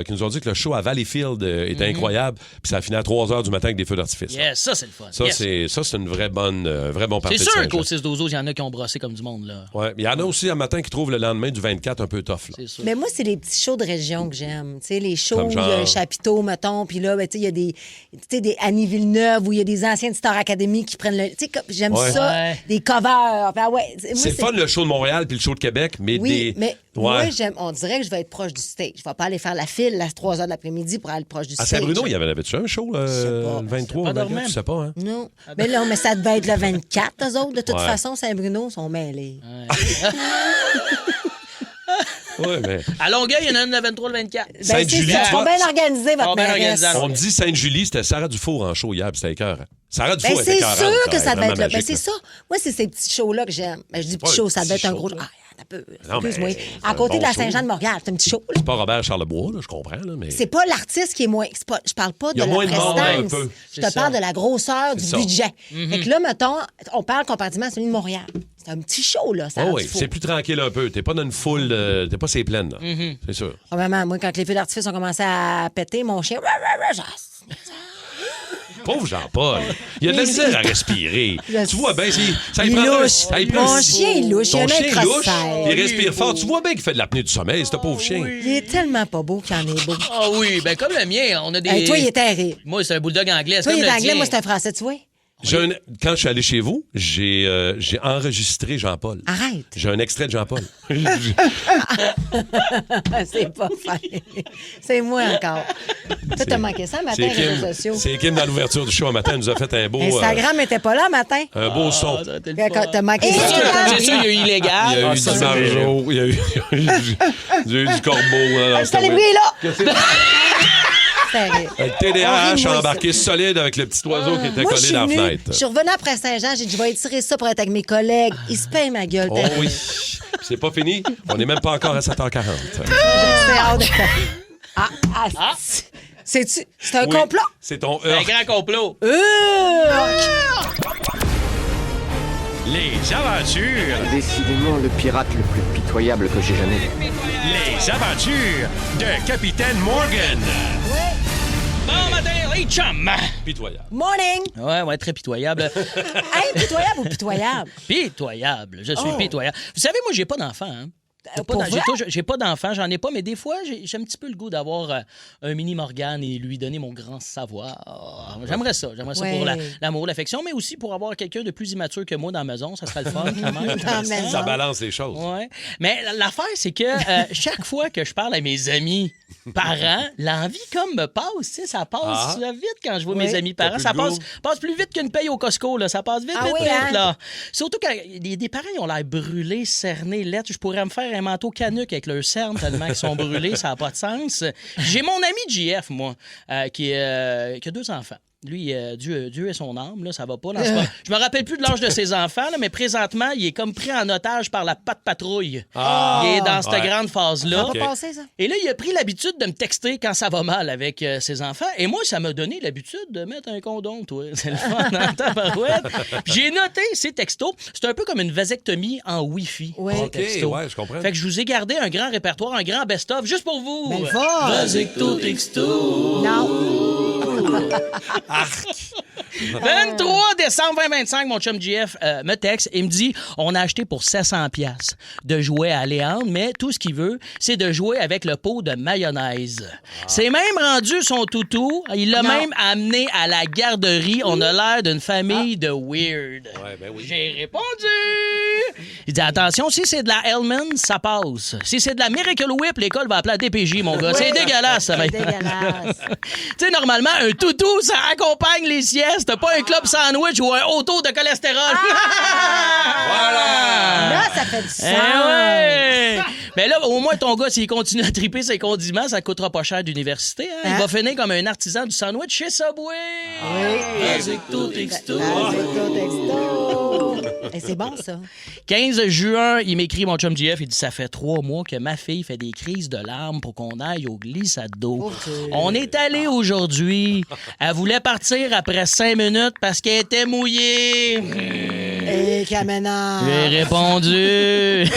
qui nous ont dit que le show à Valleyfield était incroyable, puis ça a fini à 3h du matin avec des feux d'artifice. Yes, ça, c'est le fun. Ça, Yes. c'est une vraie bonne, vrai bon party C'est de sûr Saint-Jean. qu'au 6-12, il y en a qui ont brossé comme du monde. Là. Ouais, mais il y en a aussi un matin qui trouvent le lendemain du 24 un peu tough. Là. C'est sûr. Mais moi, c'est les petits shows de région que j'aime. Tu sais, les shows Comme où il y a genre? un chapiteau, mettons, puis là, ben, tu sais, il y a des Annie Villeneuve, où il y a des anciens de Star Academy qui prennent le... Tu sais, j'aime Ouais. ça. Ouais. Des covers sauveur. Ben ouais, C'est fun le show de Montréal puis le show de Québec, mais oui, des. mais moi, Ouais. on dirait que je vais être proche du stage. Je vais pas aller faire la file à 3 h de l'après-midi pour aller proche du À stage. Saint-Bruno, il y avait-tu un show le 23 ou le 24? Tu sais pas, hein? Non. Mais là, mais ça devait être le 24, eux autres. De toute Ouais. façon, Saint-Bruno sont mêlés. Ouais, mais. À Longueuil, il y en a une le 23, le 24. Ben, Sainte-Julie, c'est ça. tu Ils sont vois. bien organisés, votre mairesse. On me dit Sainte-Julie, c'était Sarah Dufour en show hier, puis c'était écœurant. Sarah Dufour Ben, était c'est écœurante. sûr que ça devait vraiment être là. Ben, magique, c'est ça. Moi, c'est ces petits shows-là que j'aime. Ben, je dis petits shows, ça devait être un gros. Ah, un peu. Non, mais Excuse-moi. c'est À un côté bon de la show. Saint-Jean de Montréal, c'est un petit show. là. C'est pas Robert Charlebois, là, je comprends, là, mais. C'est pas l'artiste qui est moins. Je parle pas Il de y a la moins de monde, un prestance. peu. Je C'est te parle ça. de la grosseur du C'est ça. budget. Mhm. Fait que là, mettons, on parle comparativement à celui de Montréal. C'est un petit show, là. Ça Oh oui, c'est plus tranquille un peu. T'es pas dans une foule, t'es pas c'est pleine, là. Mhm. C'est sûr. Probablement, moi, quand les feux d'artifice ont commencé à péter, mon chien. Pauvre Jean-Paul. Il a de la misère à respirer. Tu vois bien, ça Il prend louche. Mon chien, il louche. Il y Ton en a un chien louche, crossaire. il respire fort. Tu vois bien qu'il fait de l'apnée du sommeil, ce pauvre chien. Il est tellement pas beau qu'il en est beau. Ah oui, ben comme le mien, on a des... Hey, toi, il est terrible. Moi, c'est un bulldog anglais. c'est Toi, il comme est le anglais, tien. moi, c'est un français, tu vois. Quand je suis allé chez vous, j'ai enregistré Jean-Paul. Arrête. J'ai un extrait de Jean-Paul. C'est pas fin. C'est moi encore. Toi, t'as manqué ça matin, les réseaux sociaux. C'est Kim dans l'ouverture du show un matin. Elle nous a fait un beau. Instagram n'était pas là matin. Un beau son. T'as manqué ça. C'est sûr, il y a eu illégal. Il y a eu du margeau, il y a eu du corbeau. Je t'allais briller là. Le TDAH embarqué solide avec le petit oiseau qui était Moi, collé dans la je fenêtre. suis revenue après Saint-Jean, j'ai dit, je vais étirer ça pour être avec mes collègues. Ils se payent ma gueule. Oh oui. C'est pas fini. On n'est même pas encore à 7h40. C'est hors de... C'est un Oui, complot? C'est ton Un grand complot. Les aventures. Décidément le pirate le plus pitoyable que j'ai jamais vu. Les aventures de Capitaine Morgan. Bon matin, les chums. Pitoyable. Morning! Ouais, très pitoyable. Hey, pitoyable ou pitoyable? Pitoyable. Je suis pitoyable. Vous savez, moi, j'ai pas d'enfant, hein? Pour vrai? J'ai pas d'enfant, j'en ai pas, mais des fois, j'ai un petit peu le goût d'avoir un mini Morgane et lui donner mon grand savoir. J'aimerais ça Ouais. pour l'amour, l'affection, mais aussi pour avoir quelqu'un de plus immature que moi dans la maison, ça serait le fun quand même. Dans la maison. Ça balance les choses. Ouais. Mais l'affaire, c'est que chaque fois que je parle à mes amis parents, l'envie comme me passe, tu sais, ça passe vite quand je vois mes amis parents. Ça passe plus vite qu'une paye au Costco, là. Ça passe vite, Ah vite, oui, vite, hein? là. Surtout quand des parents, ils ont l'air brûlés, cernés, lettres. Je pourrais me faire un manteau canuc avec leur cerne tellement qu'ils sont brûlés, ça n'a pas de sens. J'ai mon ami JF, moi, qui a 2 enfants. Lui, Dieu est son âme, là, ça va pas. Là, je me rappelle plus de l'âge de ses enfants, là, mais présentement, il est comme pris en otage par la patte patrouille. Il est dans cette grande phase-là. Ça va pas passer, ça? Et là, il a pris l'habitude de me texter quand ça va mal avec ses enfants. Et moi, ça m'a donné l'habitude de mettre un condom, toi. C'est le fun dans ta barouette. Puis j'ai noté ces textos. C'est un peu comme une vasectomie en Wi-Fi. Oui. ces OK, textos. ouais, je comprends. Fait que je vous ai gardé un grand répertoire, un grand best-of, juste pour vous. Ben, fort. Vasecto texto. Non. 23 décembre 2025, mon chum JF me texte et me dit on a acheté pour 700$ de jouets à Léandre, mais tout ce qu'il veut, c'est de jouer avec le pot de mayonnaise. C'est même rendu son toutou. Il l'a même amené à la garderie. On a l'air d'une famille de weird. Ouais, ben oui. J'ai répondu. Il dit attention, si c'est de la Hellman, ça passe. Si c'est de la Miracle Whip, l'école va appeler la DPJ, mon gars. C'est dégueulasse, ça. C'est dégueulasse. Tu sais, normalement, un toutou, ça accompagne les siestes. Pas un club sandwich ou un haut taux de cholestérol. Voilà! Là, ça fait du sens. Ouais. Mais là, au moins, ton gars, s'il continue à triper ses condiments, ça coûtera pas cher d'université. Hein? Il va finir comme un artisan du sandwich chez Subway. Oui. Vasecto texto. Vasecto texto. Et c'est bon, ça. 15 juin, il m'écrit, mon chum JF, il dit « Ça fait 3 mois que ma fille fait des crises de larmes pour qu'on aille au glissade d'eau. On est allé aujourd'hui. Elle voulait partir après 5 minutes parce qu'elle était mouillée. Et Kamena. J'ai répondu.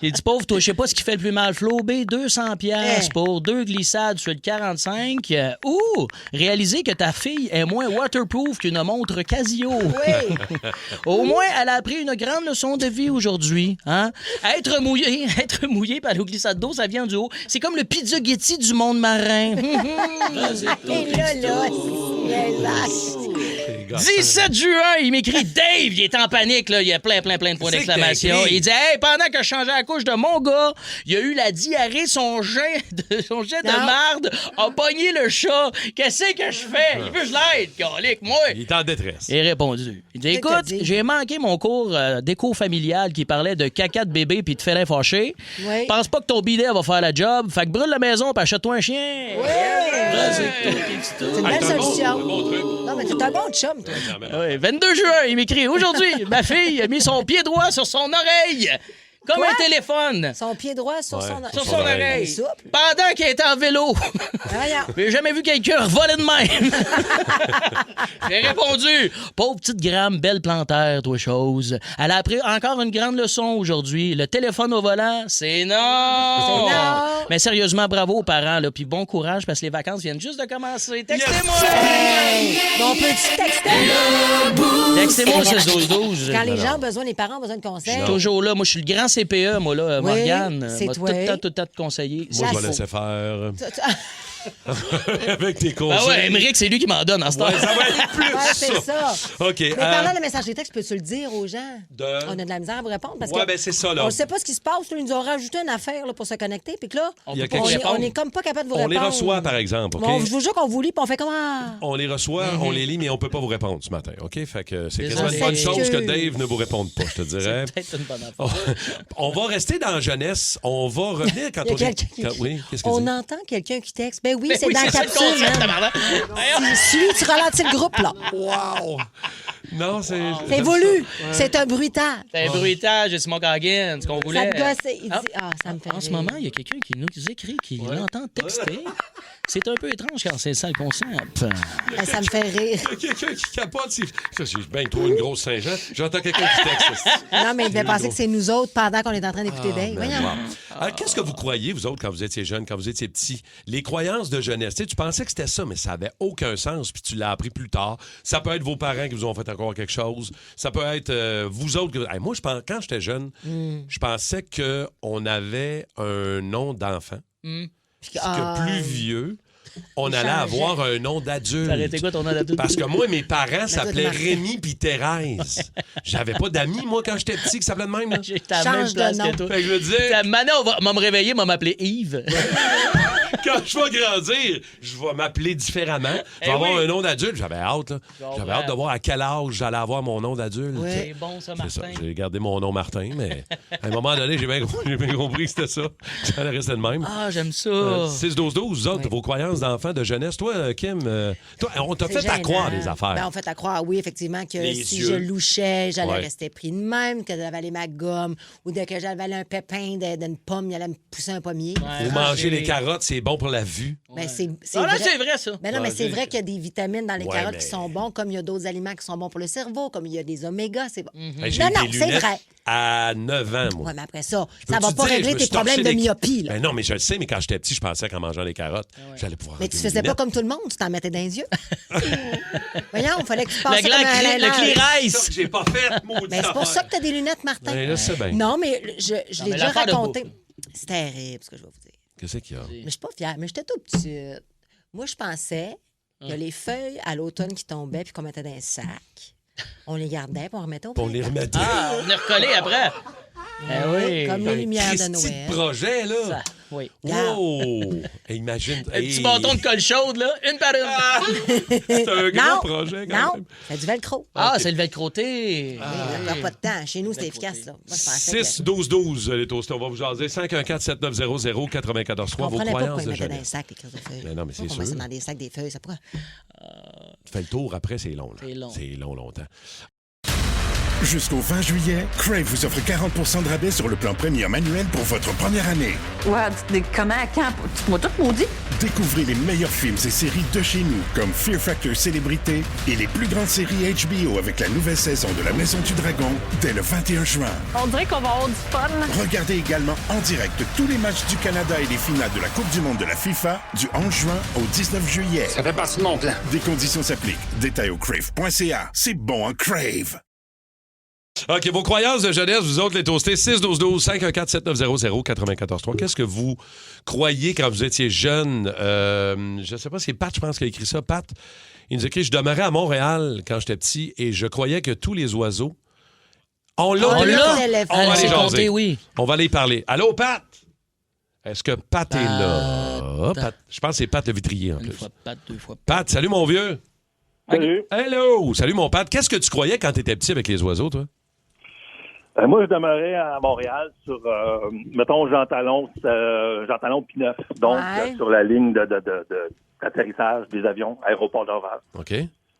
J'ai dit, pauvre, toi, je sais pas ce qui fait le plus mal. Flo B, 200$ pour 2 glissades sur le 45. Ou réaliser que ta fille est moins waterproof qu'une montre Casio. Oui. Au moins, elle a appris une grande leçon de vie aujourd'hui. Hein? Être mouillé par le glissade d'eau, ça vient du haut. C'est comme le pizzaghetti du monde marin. Et là, c'est 17 juin, il m'écrit Dave, il est en panique, là. Il y a plein de points d'exclamation. Il dit hey, pendant que je changeais la couche de mon gars, il a eu la diarrhée, son jet de marde a pogné le chat. Qu'est-ce que je fais? Il veut que je l'aide, calique, moi. Il est en détresse. Il a répondu. Il dit écoute, j'ai manqué mon cours d'éco familial qui parlait de caca de bébé puis de félin fâché. Oui. Pense pas que ton bidet va faire la job. Fait que brûle la maison puis achète-toi un chien. Oui. C'est une belle solution. Non, mais t'es un bon chum, toi. Oui, 22 juin, il m'écrit aujourd'hui, ma fille a mis son pied droit sur son oreille. Comme un téléphone. Son pied droit sur son oreille. Pendant qu'elle était en vélo. J'ai jamais vu quelqu'un voler de même. J'ai répondu, pauvre petite Gramme, belle plantaire, toi chose. Elle a appris encore une grande leçon aujourd'hui. Le téléphone au volant, c'est non. Mais sérieusement, bravo aux parents, là, puis bon courage parce que les vacances viennent juste de commencer. Textez-moi. On peut-tu texter? Textez-moi au 16-12-12. Quand les gens ont besoin, les parents ont besoin de conseils. Je suis toujours là. Moi, je suis le grand CPE, moi, là, oui, Morgane. c'est m'a toi. tout le temps te conseiller. Moi, je vais laisser faire. Avec tes conseils. Ben ouais, Émeric, c'est lui qui m'en donne en ce temps. Ouais, ça va être plus c'est ça. OK. Mais parlant de messagerie texte, peux-tu le dire aux gens? On a de la misère à vous répondre parce que ben c'est ça, là. On ne sait pas ce qui se passe. Là, ils nous ont rajouté une affaire là, pour se connecter. Puis que là, on est comme pas capable de vous répondre. On les reçoit, par exemple. OK? Bon, je vous jure qu'on vous lit puis on fait comment? On les reçoit, on les lit, mais on peut pas vous répondre ce matin. OK? Fait que c'est quasiment une Désolé. bonne chose que Dave ne vous réponde pas, je te dirais. C'est peut-être une bonne affaire. On va rester dans la jeunesse. On va revenir quand Il y a on dit... quelqu'un qui- Oui, qu'est-ce que On c'est? entend quelqu'un qui texte. Ben oui, Ben c'est oui, dans la c'est ça le capsule. concept, man. tabarnak. Tu ralentis le groupe, là. Wow! Non, c'est... C'est voulu. C'est un bruitage. C'est un bruitage de Simon Gaggin, ce qu'on voulait. Ça te gosse. Il dit, ça me fait En ce rire. moment, il y a quelqu'un qui nous écrit qu'il entend texter. C'est un peu étrange quand c'est ça le concept. Ben, ça me fait rire. Il y a quelqu'un qui capote. J'ai bien trop une grosse Saint-Jean. J'entends quelqu'un qui texte. Non, mais il devait penser que c'est nous autres pendant qu'on est en train d'écouter Dave. Voyons. Alors, qu'est-ce que vous croyez, vous autres, quand vous étiez jeunes, quand vous étiez petits? Les croyances de jeunesse. Tu sais, tu pensais que c'était ça, mais ça n'avait aucun sens, puis tu l'as appris plus tard. Ça peut être vos parents qui vous ont fait encore quelque chose. Ça peut être vous autres. Hey, moi, quand j'étais jeune, je pensais qu'on avait un nom d'enfant. Puis que plus vieux, on allait avoir un nom d'adulte. Ça aurait été quoi ton nom d'adulte? Parce que moi, mes parents s'appelaient Rémi puis Thérèse. J'avais pas d'amis, moi, quand j'étais petit, qui s'appelaient de même. Là. J'étais à la même place que toi. Fait que je veux dire... Maintenant, on va me réveiller, on va m'appeler Yves. Quand je vais grandir, je vais m'appeler différemment. Je vais avoir un nom d'adulte. J'avais hâte, là. J'avais hâte de voir à quel âge j'allais avoir mon nom d'adulte. C'est bon, ça, Martin. C'est ça. J'ai gardé mon nom Martin, mais à un moment donné, j'ai bien compris que c'était ça. J'allais rester de même. Ah, j'aime ça. 6-12-12, vous autres, vos croyances d'enfants, de jeunesse. Toi, Kim, toi, on t'a fait à croire des affaires. Ben, on fait à croire, oui, effectivement, que Les si yeux. je louchais, j'allais Ouais. rester pris de même, que j'avalais ma gomme, ou dès que j'avalais un pépin d'une pomme, il allait me pousser un pommier. Ou manger les carottes, c'est bon pour la vue. Ben, c'est Ah, là, vrai. c'est vrai, ça. Ben non, mais Ouais, c'est vrai qu'il y a des vitamines dans les Ouais, carottes mais- qui sont bons, comme il y a d'autres aliments qui sont bons pour le cerveau, comme il y a des oméga, c'est bon. Hey, j'ai Non, eu non, des c'est lunettes vrai. à 9 ans, moi. Ouais, mais après ça, Je ça va peux-tu pas dire, régler je me tes suis problèmes torché de les- myopie, là. Ben non, mais je le sais, mais quand j'étais petit, je pensais qu'en mangeant les carottes, j'allais pouvoir. Mais avoir tu des faisais pas lunettes. comme tout le monde, tu t'en mettais dans les yeux. Voyons, il fallait que tu passes Le ça comme gland un le C'est ça que j'ai pas fait, maudit. Mais c'est pour ça que t'as des lunettes, Martin. Ben, là, c'est bien. Non, mais je l'ai mais déjà l'affaire de raconté. C'est terrible, ce que je vais vous dire. Qu'est-ce qu'il y a? Mais je suis pas fière, mais j'étais tout petite. Moi, je pensais que les feuilles à l'automne qui tombaient puis qu'on mettait dans un sac, on les gardait puis on remettait au Pour les printemps. remettre. Ah, on est recollé après. Eh oui. Comme les lumières de Christy Noël. de projet, là. Ça, oui. Wow! Hey, imagine. Un petit bâton de colle chaude, là, une par une. C'est un grand Non, projet, quand non, même. c'est du velcro. Ah, c'est le velcroté. Ça prend pas de temps. Chez nous, c'était efficace, là. Moi, je pensais que... 6-12-12, les toastés. On va vous jaser. 514-7900-94-3. On Vos prenait pas croyances pourquoi de ils mettaient dans les jeunesse. sacs, les crises de feuilles. Mais non, mais c'est Pourquoi on met ça sûr. dans des sacs, des feuilles, ça pourrait... Tu fais le tour, après, c'est long. Là. C'est long. C'est long, longtemps. Jusqu'au 20 juillet, Crave vous offre 40% de rabais sur le plan Premium annuel pour votre première année. Ouais, comment, quand? Tu m'as tout maudit? Découvrez les meilleurs films et séries de chez nous, comme Fear Factor Célébrité et les plus grandes séries HBO avec la nouvelle saison de La Maison du Dragon dès le 21 juin. On dirait qu'on va avoir du fun. Regardez également en direct tous les matchs du Canada et les finales de la Coupe du monde de la FIFA du 11 juin au 19 juillet. Ça fait partie de mon plan. Des conditions s'appliquent. Détails au crave.ca. C'est bon en Crave. OK, vos croyances de jeunesse, vous autres les toastés, 612-12-514-7900-943. Qu'est-ce que vous croyez quand vous étiez jeune? Je sais pas, c'est Pat, je pense, qui a écrit ça. Pat, il nous écrit « Je demeurais à Montréal quand j'étais petit et je croyais que tous les oiseaux... » On l'a. On va aller jaser. Oui. On va aller y parler. Allô, Pat? Est-ce que Pat est là? Pat. Je pense que c'est Pat le vitrier, en plus. Une fois Pat, deux fois Pat. Pat, salut, mon vieux. Salut. Hello. Salut, mon Pat. Qu'est-ce que tu croyais quand tu étais petit avec les oiseaux, toi? Moi, je demeurais à Montréal sur, mettons, Jean Talon P9, donc sur la ligne d'atterrissage des avions, aéroport d'Orval. OK.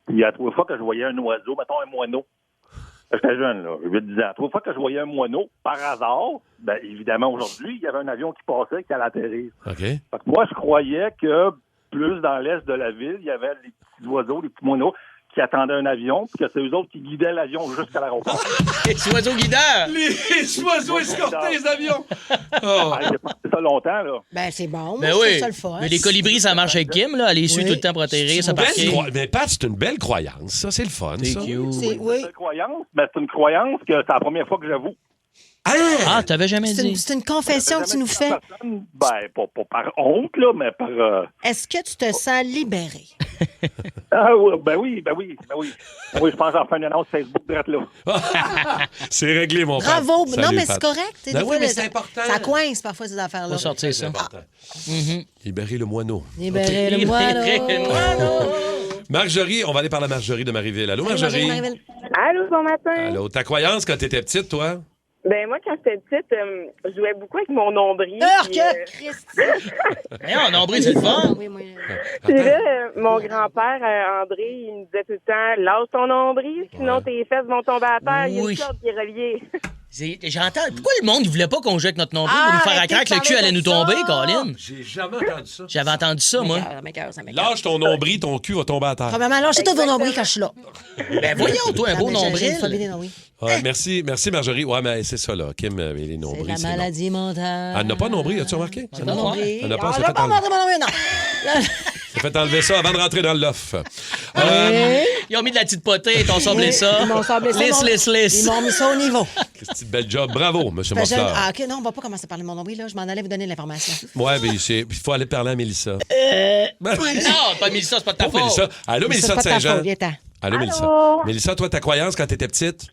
Puis à 3 fois que je voyais un oiseau, mettons un moineau, j'étais jeune, là, 8-10 ans. 3 fois que je voyais un moineau, par hasard, ben évidemment, aujourd'hui, il y avait un avion qui passait qui allait atterrir. OK. Fait que moi, je croyais que plus dans l'est de la ville, il y avait les petits oiseaux, les petits moineaux, qui attendaient un avion, puis que c'est eux autres qui guidaient l'avion jusqu'à l'aéroport. Les oiseaux guideurs! Les oiseaux escortaient les avions! Oh. J'ai passé ça longtemps, là. Ben, c'est bon. Ben moi, oui. c'est ça le fun. Mais les colibris, ça marche avec Kim, là. Elle est tout le temps pour atterrir, ça part. Mais Pat, c'est une belle croyance. Ça, c'est le fun, ça. Oui. C'est une croyance, mais c'est une croyance que c'est la première fois que j'avoue. Ah, t'avais jamais dit. C'est une confession que tu nous fais. Ben, pas par honte, là, mais par... Est-ce que tu te sens libéré? Ah oui, ben oui. Oui, je pense en faire une annonce Facebook direct là. C'est réglé, mon Pat. Bravo. Salut, non, mais Pat. c'est correct. Ben oui, mais c'est important. Ça coince parfois, ces affaires-là. Faut sortir ça. Libérer le moineau. Libérer le moineau. Marjorie, on va aller par la Marjorie de Marieville. Allô, Marjorie? Allô, bon matin. Allô, ta croyance quand t'étais petite, toi? Ben moi, quand j'étais petite, je jouais beaucoup avec mon nombril. Un nombril, c'est le fun. Puis là, mon grand-père, André, il me disait tout le temps, lâche ton nombril, sinon tes fesses vont tomber à terre. Il y a une corde qui est reliée. J'entends. Pourquoi le monde ne voulait pas qu'on joue avec notre nombril pour nous faire à craquer le cul allait nous tomber, Colin? J'ai jamais entendu ça. J'avais entendu ça, moi. Lâche ton nombril, ton cul va tomber à terre. Premièrement, lâchez tout vos nombrils quand je suis là. Ben voyons, toi, un beau nombril. Ouais, merci, Marjorie. Ouais, mais c'est ça, là. Kim, les nombrils. C'est la maladie mentale. Elle n'a pas de nombril, as-tu remarqué? Elle n'a pas nombril. Elle n'a pas, Elle n'a pas montré mon nombril, non. Elle fait enlever ça avant de rentrer dans le loft. Ils ont mis de la petite potée, ils t'ont sablé ça. Ils m'ont sablé ça. Lisse. Ils m'ont mis ça au niveau. Petite belle job. Bravo, M. Mossler. Ah, OK, non, on va pas commencer à parler de mon nombril, là. Je m'en allais vous donner l'information. Ouais, mais il faut aller parler à Mélissa. Non, pas Mélissa, c'est pas de ta faute. Mélissa. Allô, Mélissa de Saint-Jean. Allô, Mélissa. Allô? Mélissa, toi, ta croyance quand t'étais petite?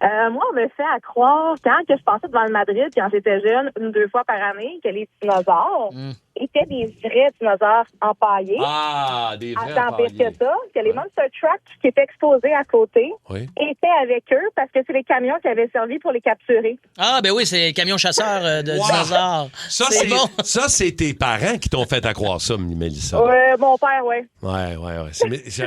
Moi, on me fait à croire, quand que je passais devant le Madrid, quand j'étais jeune, 1 ou 2 fois par année, que les dinosaures étaient des vrais dinosaures empaillés. Ah, des vrais Tant pire empaillés. que ça, que les Monster Trucks qui étaient exposés à côté étaient avec eux parce que c'est les camions qui avaient servi pour les capturer. Ah, ben oui, c'est le camion chasseur de dinosaures. Ça, c'est bon. Ça, c'est tes parents qui t'ont fait à croire ça, Mélissa. Mon père, oui. Ouais.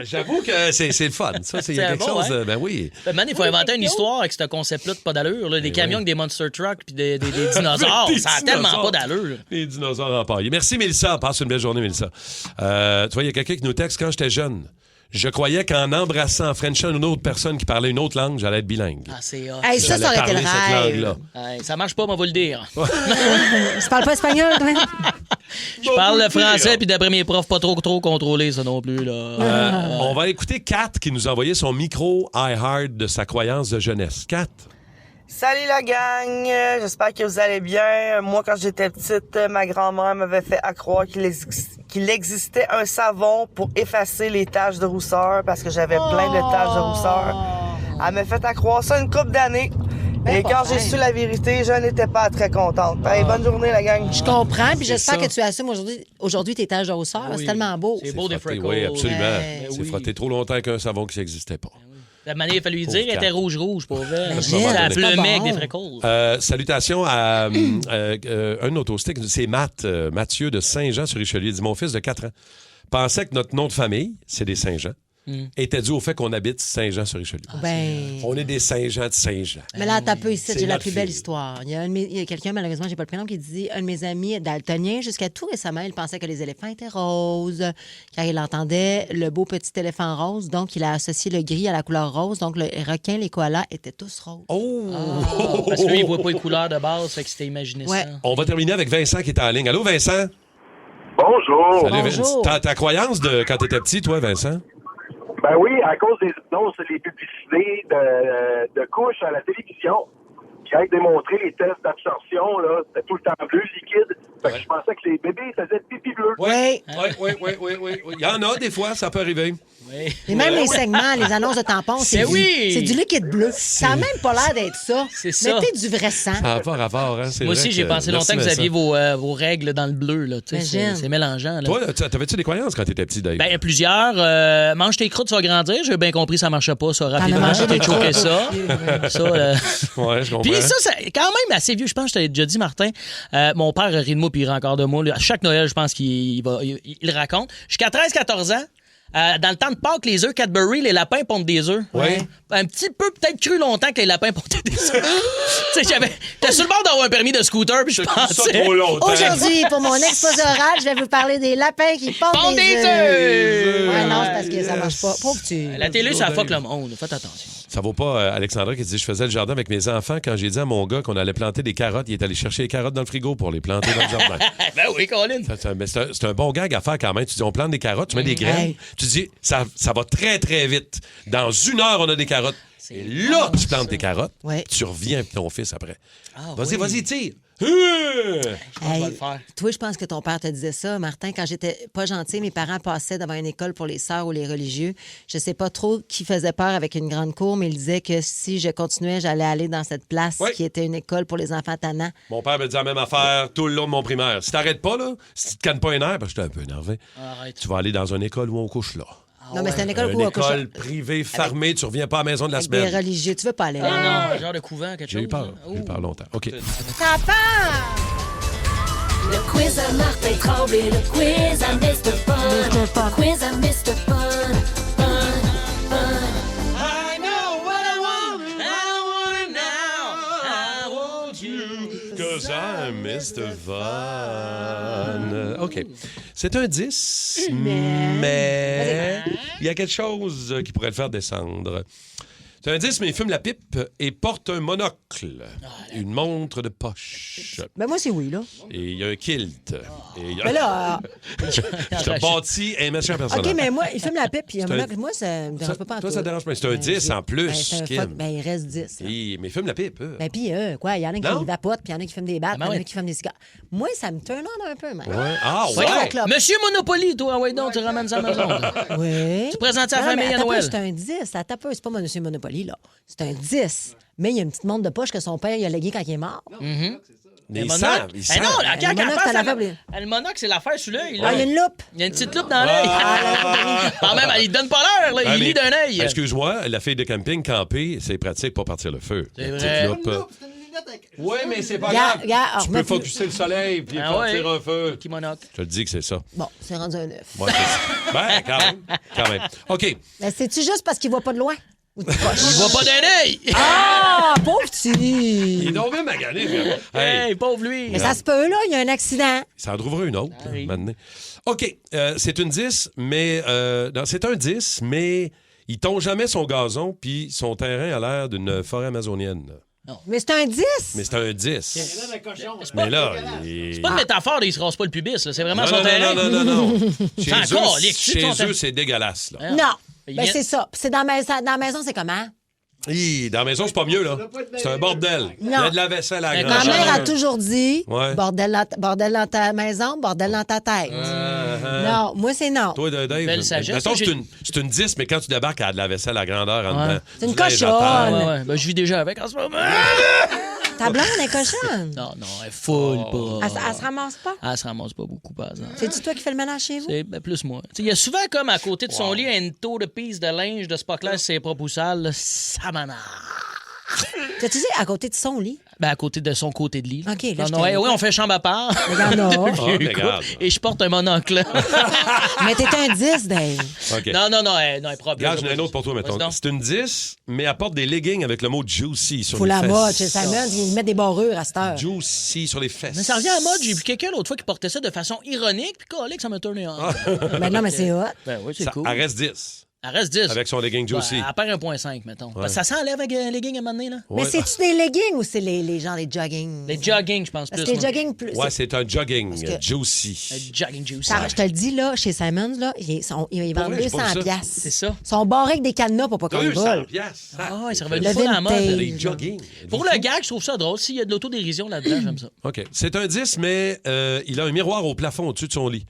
J'avoue que c'est le fun. Ça, c'est quelque chose. Ben oui. Man, il faut inventer une histoire avec ce concept-là de pas d'allure. Là. Des camions avec des Monster Trucks puis des dinosaures. Ça a tellement pas d'allure. Les dinosaures empaillés. Merci, Mélissa. Passe une belle journée, Mélissa. Tu vois, il y a quelqu'un qui nous texte quand j'étais jeune. Je croyais qu'en embrassant, en frenchant une autre personne qui parlait une autre langue, j'allais être bilingue. Ah, c'est hot. Hey, ça aurait été le cette rêve. langue-là. Hey, ça marche pas, on va vous le dire. Tu parles pas espagnol, toi? Je parle le français, puis d'après mes profs, pas trop contrôlé, ça non plus. Là. On va écouter Kat qui nous a envoyé son micro iHeart de sa croyance de jeunesse. Kat. Salut la gang, j'espère que vous allez bien. Moi, quand j'étais petite, ma grand-mère m'avait fait croire qu'il existait un savon pour effacer les taches de rousseur parce que j'avais plein de taches de rousseur. Elle m'a fait croire ça une couple d'années. Et quand j'ai su la vérité, je n'étais pas très contente. Hey, bonne journée, la gang. Je comprends, puis j'espère que tu assumes aujourd'hui tes taches de rousseur. C'est tellement beau. C'est beau des freckles. Oui, absolument. C'est frotté trop longtemps avec un savon qui n'existait pas. La manière, il fallait lui dire, elle était rouge, pour vrai. Ça pleumait avec des freckles. Salutations à un autostique, c'est Mathieu de Saint-Jean-sur-Richelieu. Il dit, mon fils de 4 ans pensait que notre nom de famille, c'est des Saint-Jean. Était dû au fait qu'on habite Saint-Jean-sur-Richelieu. On est des Saint-Jean de Saint-Jean. Mais là, t'as peu ici, C'est j'ai la notre plus belle fille. histoire. Il y a quelqu'un, malheureusement, j'ai pas le prénom, qui dit un de mes amis daltonien, jusqu'à tout récemment, il pensait que les éléphants étaient roses, car il entendait le beau petit éléphant rose, donc il a associé le gris à la couleur rose, donc le requin, les koalas étaient tous roses. Parce que lui, il voit pas les couleurs de base, fait que c'était imaginé ça. On va terminer avec Vincent qui est en ligne. Allô, Vincent? Bonjour. Salut, Vince. Ta croyance de quand t'étais petit, toi, Vincent? Ben oui, à cause des hypnoses, les publicités de couches à la télévision qui aident à démontrer les tests d'absorption, là, c'était tout le temps bleu, liquide. Fait que je pensais que les bébés faisaient pipi bleu. Oui. Oui. Il y en a des fois, ça peut arriver. Oui. Et même les segments, les annonces de tampons, c'est du liquide bleu. Ça n'a même pas l'air d'être ça. C'est ça. Mettez du vrai sang. Ça n'a pas rapport, hein? Moi aussi, j'ai pensé longtemps que vous aviez vos règles dans le bleu. Là. C'est mélangeant. Là. Toi, t'avais-tu des croyances quand t'étais petit, Dave? Ben, plusieurs. Mange tes croûtes, ça va grandir. J'ai bien compris, ça marchait pas, ça, rapidement. J'ai choqué ça. Ouais, je comprends. Puis ça, c'est quand même assez vieux. Je pense que je t'avais déjà dit, Martin. Mon père rit de moi, puis il rit encore de moi. À chaque Noël, je pense qu'il raconte. Jusqu'à 13-14 ans, dans le temps de Pâques, les œufs Cadbury, les lapins pondent des œufs. Oui. Un petit peu peut-être cru longtemps que les lapins pondaient des œufs. Tu sais, j'étais sur le bord d'avoir un permis de scooter, puis je pensais... Aujourd'hui, pour mon exposé oral, je vais vous parler des lapins qui pondent des œufs. Ouais, non, c'est parce que ça marche pas. Pauvre tu. La télé, ça fuck le monde. Faites attention. Ça vaut pas Alexandra qui dit « Je faisais le jardin avec mes enfants. Quand j'ai dit à mon gars qu'on allait planter des carottes, il est allé chercher les carottes dans le frigo pour les planter dans le jardin. » Ben oui, Colin. C'est un bon gag à faire quand même. Tu dis, on plante des carottes, tu mets des graines. Tu dis, ça va très, très vite. Dans 1 heure, on a des carottes. Et là, tu plantes tes carottes. Tu reviens avec ton fils après. Vas-y, tire. Toi, je pense que ton père te disait ça, Martin. Quand j'étais pas gentil, mes parents passaient devant une école pour les sœurs ou les religieux. Je sais pas trop qui faisait peur avec une grande cour, mais il disait que si je continuais, j'allais aller dans cette place qui était une école pour les enfants tannants. Mon père me disait la même affaire tout le long de mon primaire. Si t'arrêtes pas, là, si tu te cannes pas un air, parce que j'étais un peu énervé, tu vas aller dans une école où on couche là. Non, mais c'est une école où on couche. Une école privée, fermée, tu reviens pas à la maison de la semaine. Des religieux, tu veux pas aller là? Non, genre de couvent, quelque chose. J'ai eu peur longtemps. OK. Le quiz à Martin Tremblay, le quiz à Mr. Fun. Quiz à Mr. Fun. I know what I want it now. I want you, 'cause I'm Mr. Fun. OK. C'est un 10, mais il y a quelque chose qui pourrait le faire descendre. C'est un 10, mais il fume la pipe et porte un monocle, une montre de poche. Ben moi, c'est oui, là. Et il y a un kilt. Mais là... Je te bâtis un méchant personnage. OK, mais moi, il fume la pipe puis il y a un monocle. Moi, ça me dérange pas en tout. Toi, ça dérange pas. C'est un 10 en plus, Kim. Ben, il reste 10. Mais il fume la pipe. Ben, puis, quoi, il y en a qui vapotent, puis il y en a qui fument des battes, puis il y en a qui fument des cigares. Moi, ça me turn on un peu, man. Ouais. Ah, ouais. Monsieur Monopoly, toi, donc, tu ramènes ça à la maison. Oui. Tu présentes à la famille à Noël. C'est un 10. Attends peu, c'est pas Monsieur Monopoly, là. C'est un 10. Mais il y a une petite montre de poche que son père il a léguée quand il est mort. Mais il sent. Non, le monocle, c'est l'affaire sur l'œil. Il y a une loupe. Il y a une petite loupe dans l'œil. Quand même, il donne pas l'heure, il lit d'un œil. Excuse-moi, la fille de camping campée, c'est pratique pour partir le feu. C'est vrai. Oui, mais c'est pas grave. Tu peux focusser le soleil puis partir un feu. Qui monocle. Je te dis que c'est ça. Bon, c'est rendu un 9. Ouais, ben, quand même. OK. Mais c'est-tu juste parce qu'il voit pas de loin? Il voit pas d'un œil! Ah, pauvre petit! Il est donc même magané. Hey, pauvre lui! Mais ça se peut, là, il y a un accident. Ça en trouvera une autre, maintenant. OK, c'est une 10, mais... non, c'est un 10, mais il tombe jamais son gazon, puis son terrain a l'air d'une forêt amazonienne. Non. Mais c'est un 10! Mais c'est un 10. Mais là, c'est pas une métaphore, il se rase pas le pubis, là. C'est vraiment son terrain. Non. Chez eux, c'est dégueulasse, là. Non! Ben, c'est ça. C'est dans la maison, c'est comment? Dans la maison, c'est pas mieux, là. C'est un bordel. Il y a de la vaisselle à la grande. Ma mère a toujours dit bordel dans ta maison, bordel dans ta tête. Non, moi, c'est non. Toi, Dave, mettons, c'est une 10, mais quand tu débarques, elle a de la vaisselle à grandeur en dedans. C'est une cochonne. Ben, je vis déjà avec en ce moment. Ta blonde est cochonne? Non, elle est full pas. Elle se ramasse pas? Elle se ramasse pas beaucoup, par exemple. C'est-tu toi qui fais le ménage chez vous? C'est plus moi. Il y a souvent comme à côté de son lit un taux de pisse de linge de Spockler sur ses propres salles. Ça m'énerve. T'as-tu dit à côté de son lit? Ben, à côté de son côté de lit. OK, là, oui, on fait chambre à part. Et je porte un monocle. Mais t'es un 10, Dave. Okay. Non, elle est propre. Regarde, j'en ai un autre pour toi, mettons. C'est une 10, mais elle porte des leggings avec le mot juicy sur les fesses. Faut la mode chez Simon, ils mettent des barrures à cette heure. Juicy sur les fesses. Mais ça revient à mode. J'ai vu quelqu'un l'autre fois qui portait ça de façon ironique, puis collé que ça m'a tourné en. Ben non, mais c'est hot. Ben oui, c'est cool. Elle reste 10. Elle reste 10. Avec son legging juicy. Elle perd 1,5, mettons. Parce que ça s'enlève avec un legging à un moment donné, là. Ouais. Mais c'est-tu des leggings ou c'est les gens, les jogging? Les jogging, je pense Parce plus. que les jogging plus. Ouais, c'est un jogging que- juicy. Jogging juicy. Sarah, je te le dis, là, chez Simons, là, ils vendent vrai, j'ai pas vu 200 ça. piastres. C'est ça. Ils sont barrés avec des cadenas pour pas qu'on les 200 vole. piastres. Ah ouais, c'est revenu Le full à la mode. vintage. Les jogging. Pour le gag, je trouve ça drôle. S'il y a de l'autodérision là-dedans, j'aime ça. OK. C'est un 10, mais il a un miroir au plafond au-dessus de son lit.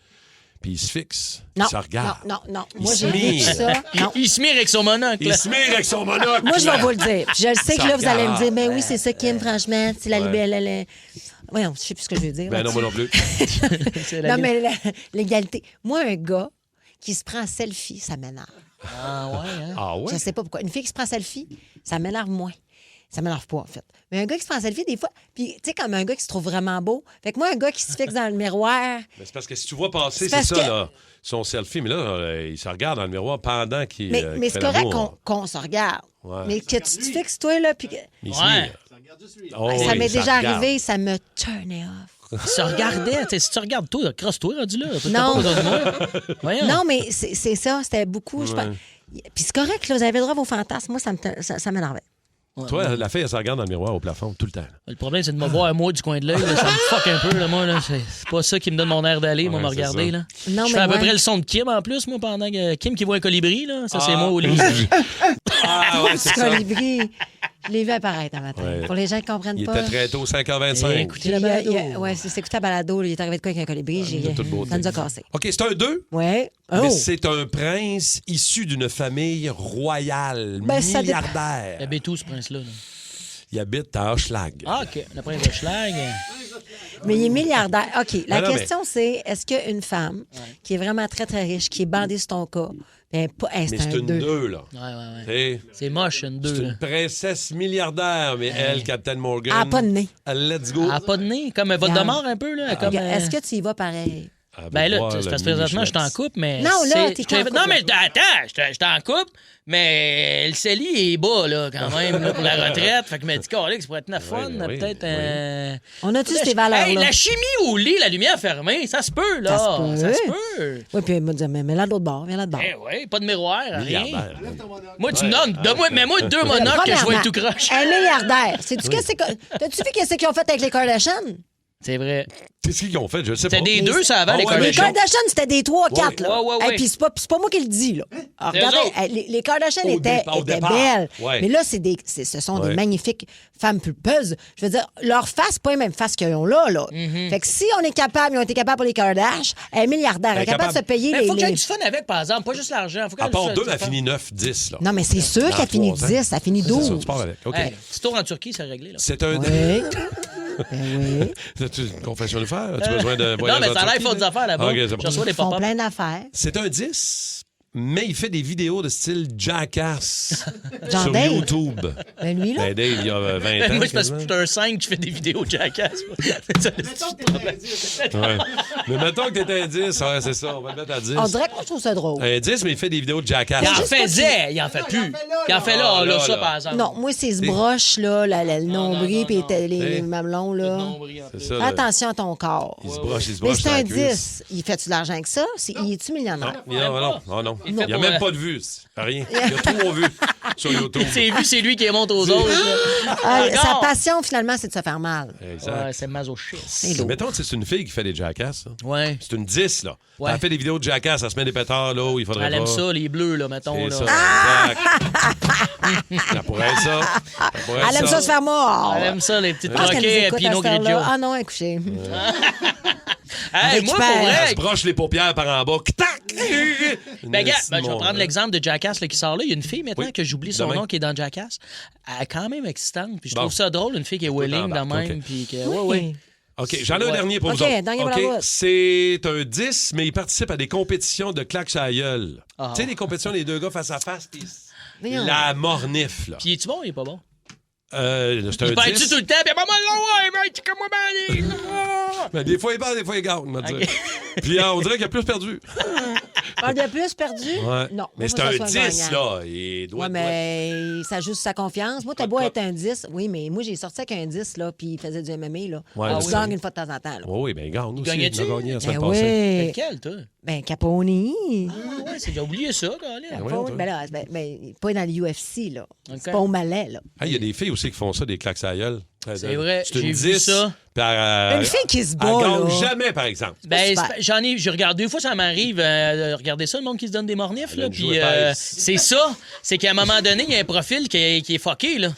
Puis il se fixe. Non, Ça regarde. non. Il Moi, se j'ai vécu mire. ça. Non. Il se mire avec son monocle. Il se mire avec son monocle. Moi, je vais vous le dire. Puis je le sais Ça que là, vous allez me regarde. dire, mais oui, c'est ça, Kim, franchement. C'est la Ouais. libérale. Voyons, je sais plus ce que je veux dire. Ben non, moi non plus. Non, mais l'égalité. Moi, un gars qui se prend en selfie, ça m'énerve. Ah ouais, hein? Ah ouais? Je sais pas pourquoi. Une fille qui se prend en selfie, ça m'énerve moins. Ça m'énerve pas, en fait. Mais un gars qui se prend en selfie, des fois, puis tu sais, comme un gars qui se trouve vraiment beau. Fait que moi, un gars qui se fixe dans le miroir, Mais c'est parce que si tu vois passer, C'est c'est parce ça, que- là. Son selfie, mais là, il se regarde dans le miroir pendant qu'il. mais qu'il c'est fait correct l'amour. qu'on se regarde. Ouais. Mais que tu te fixes, toi, là, puis que... Il se Ouais. mire. Oh, ça oui, m'est déjà regarde. arrivé, ça me turn off. Il se regardait. Tu sais, si tu regardes toi, crosse-toi, rendu là. T'as Non. pas besoin de moi. Voyons. Non, mais c'est ça, c'était beaucoup. Je pense. Puis c'est correct, là, vous avez le droit à vos fantasmes. Moi, ça m'énervait. Toi, la fille, elle se regarde dans le miroir au plafond tout le temps. Le problème, c'est de me voir moi du coin de l'œil. là. Ça me fuck un peu, là, moi. Là. C'est pas ça qui me donne mon air d'aller, moi, Ouais, me c'est regarder. ça. Là. Non, Je mais fais à peu ouais. près le son de Kim en plus, moi, pendant que Kim qui voit un colibri, là. Ça, c'est Ah. moi au lit. Ah, ouais, c'est ça. Colibri. Je l'ai vu apparaître un matin. Ouais. Pour les gens qui ne comprennent Il pas. était très tôt, 5h25. Écoutez la balado. Ouais, c'est écouté à balado. Il est arrivé de quoi avec un colibri? de toute beauté. Ça nous a cassé. OK, c'est un 2. Ouais. Oh. Mais c'est un prince issu d'une famille royale, Ben, ça dépend. milliardaire. Il habite où, ce prince-là? là? Il habite à Hochelag. Ah, OK. Le prince de Schlag. Mais il est milliardaire. OK. La Ah non, mais- question, c'est est-ce qu'une femme qui est vraiment très, très riche, qui est bandée sur ton cas, ben, Mais c'est c'est un une 2. 2, là. Ouais. T'sais, C'est moche, une C'est 2. une princesse milliardaire, mais elle, Captain Morgan. Elle n'a pas de nez. Let's go. Elle a pas de nez, comme votre Regarde. demeure un peu, là. Comme, Est-ce que tu y vas pareil? Elle Ben veut là, voir c'est le parce que présentement, je suis en Michelin. couple, mais. Non, là, c'est- t'es je pas en t'ai- couple, Non, mais là. attends, j'étais en couple, mais le CELI est bas, là, quand même, là, pour la retraite. Fait que je me dis, Alex, ça pourrait être une fun, oui, peut-être. oui. On a-tu ces valeurs-là? Hey, la chimie au lit, la lumière fermée, ça se peut, là. Ça se peut. peut. Oui, puis elle m'a dit, mais là, de l'autre bord, viens là de bord. Eh oui, pas de miroir, rien. Milliardaire. Moi, tu me donnes, mets-moi 2 monocles que je vois tout croche. Un milliardaire. Sais-tu t'as-tu vu qu'est-ce qu'ils ont fait avec les Kardashians? C'est vrai. Qu'est-ce qu'ils ont fait? Je sais pas. C'était des deux, ça avant, les ouais, Les Kardashians. Kardashians, c'était des 3-4, là. Ouais. Hey, puis c'est pas moi qui le dis, là. Alors, C'est regardez, eux autres. les Kardashians Au étaient départ. belles. Ouais. Mais là, ce sont Ouais. des magnifiques femmes pulpeuses. Je veux dire, leur face, pas les mêmes faces qu'ils ont là. Mm-hmm. Fait que si on est capable, ils ont été capables pour les Kardashians, elle est milliardaire. Elle est capable de se payer Mais les... faut que j'aie du fun avec, par exemple, pas juste l'argent. Faut À qu'elle part se- 2, elle finit 9-10. Là. Non, mais c'est sûr Dans qu'elle finit 3 ans. 10, elle finit C'est ça, 12. tu pars avec. OK. Hey, petit tour en Turquie, c'est réglé, là. C'est un... Oui. Ben oui. As-tu une confession de faire? As-tu besoin de Non, voyage mais en ça a l'air Turquie, faute là? d'affaires là-bas. OK, c'est bon. Je reçois des Ils font pop-up. plein d'affaires. C'est un 10, mais il fait des vidéos de style Jackass Jean sur Dave. YouTube. Ben lui, là. Ben Dave, il y a 20 ans. Moi, c'est parce que quasiment. je suis un 5 qui fait des vidéos de Jackass. Ça, le petit problème. Ouais. Mais mettons que t'es un 10, ouais, c'est ça, on va le mettre à 10. On dirait que moi, je trouve ça drôle. Un 10, mais il fait des vidéos de Jackass. Il en juste pas faisait, il en fait plus. Il en fait là, Ah, on là, l'a ça, là. par exemple. Non, moi, c'est ce broche, là, le nombril, puis les Hey. mamelons, là. C'est ça, Fais là. attention à ton corps. Il se broche, Mais sur c'est la un cuisse. 10. Il fait-tu de l'argent avec ça? Il est-tu millionnaire? Non. Il Il fait n'y a pour, même pas de vues. Rien. Il y a 3 vues sur YouTube. C'est vu, c'est lui qui les monte aux autres. là. Ah, sa Encore. passion, finalement, c'est de se faire mal. Exact. Ouais, c'est masochiste. C'est lourd. Mettons que c'est une fille qui fait des Jackass. Ça. Ouais. C'est une 10, là. Ouais. Elle fait des vidéos de Jackass, elle se met des pétards là où il faudrait Elle pas. aime ça, les bleus, là, mettons. C'est Là. ça, exact. Ça pourrait être ça. Ça pourrait être Elle aime ça se faire mort. Elle aime ça, les petites Je pense qu'elle nous croquettes et écoute à Pinot cette heure-là. Grigio. Ah non, elle est couchée. Hey, moi, pour Récupère. Elle vrai, se broche les paupières par en bas. Tac! ben, gars, ben, je vais prendre l'exemple de Jackass là, qui sort là. Il y a une fille maintenant Oui. que j'oublie son Demain. nom qui est dans Jackass. Elle est quand même excitante. Puis je Bon. trouve ça drôle, une fille qui est willing de embarque, même. OK. Puis que, Oui. ouais. OK, j'en ai un Ouais. dernier pour OK, vous autres. dernier pour OK, la route. c'est un 10, mais il participe à des compétitions de claques sur la gueule. Ah. Tu sais, les compétitions des deux gars face à face, puis Voyons. la mornif, là. Puis es-tu bon ou il est pas bon? C'est un Il perd-tu 10. tout le temps? Puis maman, là, ouais, mec, tu comme moi, Mais des fois, il perd, des fois, il gagne, on va dire. OK. Puis on dirait qu'il a plus perdu. Un de plus perdu? Ouais. Non. Mais c'est moi, un ça soit 10, gagnant. là. Il doit, Ouais, mais ça ajuste sa confiance. Moi, t'as beau être un 10. Oui, mais moi, j'ai sorti avec un 10, là, puis il faisait du MMA, là. Ouais, On je gagne sais. une fois de temps en temps, là. Oui, bien, regarde, nous aussi. Gagnais-tu? On a gagné la semaine Ben passée. oui. Lequel, toi? Ben, Caponi. Ah, ouais, c'est déjà oublié ça, Colin. voyons, toi. Ben là, pas dans l'UFC, là. OK. C'est pas au Malais, là. Il y a des filles aussi qui font ça, des claques à la gueule. C'est vrai, C'est une j'ai vu 10, ça. puis Une fille qui se bat, elle gagne là. jamais, par exemple. Ben, je regarde 2 fois, ça m'arrive. Regardez ça, le monde qui se donne des mornifs, là. Elle Puis jouait pas. c'est ça. C'est qu'à un moment donné, il y a un profil qui est fucké, là.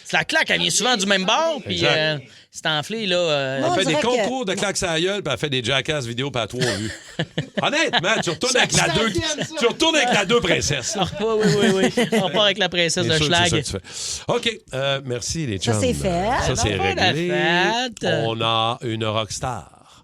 C'est la claque, elle vient souvent du même bord, puis Exact. c'est enflé, là. Moi, on Elle fait des dirait que- concours de claques à la gueule, puis elle fait des jackass vidéo, puis à 3 vues. Honnêtement, tu retournes avec la 2. Tu retournes avec la 2 princesse. Oui. On part avec la princesse de C'est sûr que c'est Schlag. ça que tu fais. OK, merci les chums. Ça, c'est fait. Ça, c'est Bon, la réglé. fête. On a une rockstar.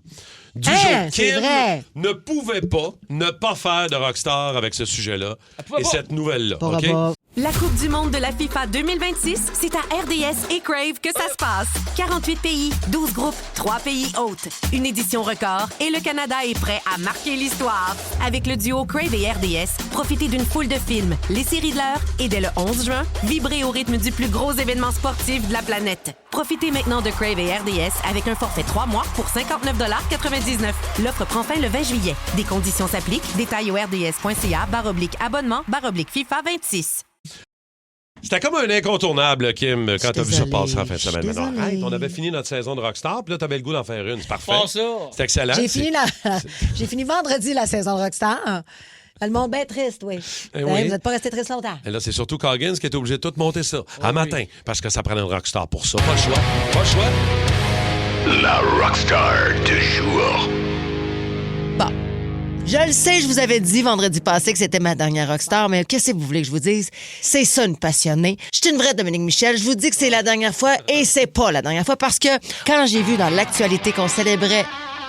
Du Hein, jour, c'est Kim vrai. ne pouvait pas ne pas faire de rockstar avec ce sujet-là et cette nouvelle-là. Pourra OK? pas. La Coupe du monde de la FIFA 2026, c'est à RDS et Crave que ça se passe. 48 pays, 12 groupes, 3 pays hôtes. Une édition record et le Canada est prêt à marquer l'histoire. Avec le duo Crave et RDS, profitez d'une foule de films, les séries de l'heure et dès le 11 juin, vibrez au rythme du plus gros événement sportif de la planète. Profitez maintenant de Crave et RDS avec un forfait 3 mois pour 59,99 $. L'offre prend fin le 20 juillet. Des conditions s'appliquent. Détails au rds.ca/abonnement/FIFA 26. C'était comme un incontournable, Kim, quand t'as vu ça passer en fin de semaine. désolée. Maintenant, arrête, on avait fini notre saison de rockstar, puis là, t'avais le goût d'en faire une. C'est parfait. Pas ça. C'est excellent. J'ai C'est- fini, J'ai fini vendredi la saison de Rockstar. Le monde bien triste, oui. Eh Ben, oui. Vous n'êtes pas resté triste longtemps. Et là, c'est surtout Coggins qui est obligé de tout monter ça à matin, parce que ça prenait une rockstar pour ça. Pas le choix. Pas le choix. La rockstar du jour. Bon. Je le sais, je vous avais dit vendredi passé que c'était ma dernière rockstar, mais qu'est-ce que vous voulez que je vous dise? C'est ça, une passionnée. Je suis une vraie Dominique Michel. Je vous dis que c'est la dernière fois et c'est pas la dernière fois parce que quand j'ai vu dans l'actualité qu'on célébrait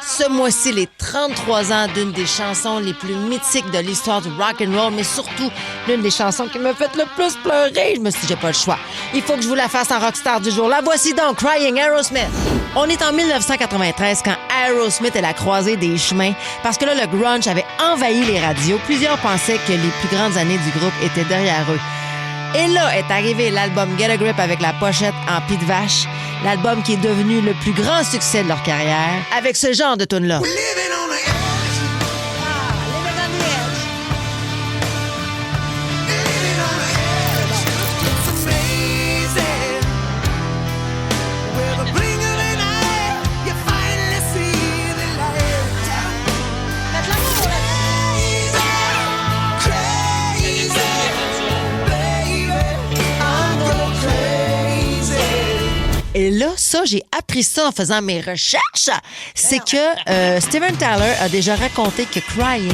ce mois-ci les 33 ans d'une des chansons les plus mythiques de l'histoire du rock and roll, mais surtout l'une des chansons qui m'a fait le plus pleurer, je me suis dit, j'ai pas le choix. Il faut que je vous la fasse en rockstar du jour. La voici donc, Crying Aerosmith. On est en 1993 quand Aerosmith est la croisée des chemins parce que là, le grunge avait envahi les radios. Plusieurs pensaient que les plus grandes années du groupe étaient derrière eux. Et là est arrivé l'album Get a Grip avec la pochette en pie de vache, l'album qui est devenu le plus grand succès de leur carrière, avec ce genre de tune-là. Et là, ça, j'ai appris ça en faisant mes recherches. C'est que Steven Tyler a déjà raconté que Crying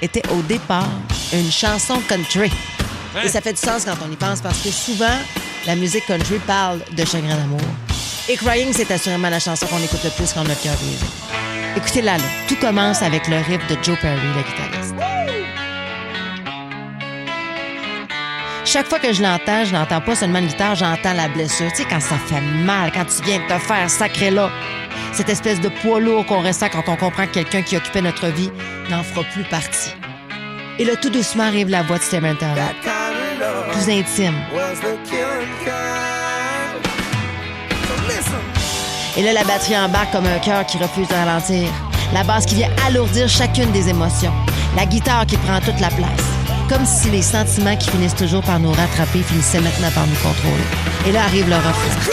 était au départ une chanson country. Et ça fait du sens quand on y pense parce que souvent, la musique country parle de chagrin d'amour. Et Crying, c'est assurément la chanson qu'on écoute le plus quand notre cœur brise. Écoutez-la, là. Tout commence avec le riff de Joe Perry, le guitariste. Chaque fois que je l'entends pas seulement une guitare, j'entends la blessure. Tu sais, quand ça fait mal, quand tu viens de te faire sacrer là, cette espèce de poids lourd qu'on ressent quand on comprend que quelqu'un qui occupait notre vie n'en fera plus partie. Et là, tout doucement arrive la voix de Steven Tyler, plus intime. Et là, la batterie embarque comme un cœur qui refuse de ralentir. La basse qui vient alourdir chacune des émotions. La guitare qui prend toute la place. Comme si les sentiments qui finissent toujours par nous rattraper finissaient maintenant par nous contrôler. Et là arrive le refrain.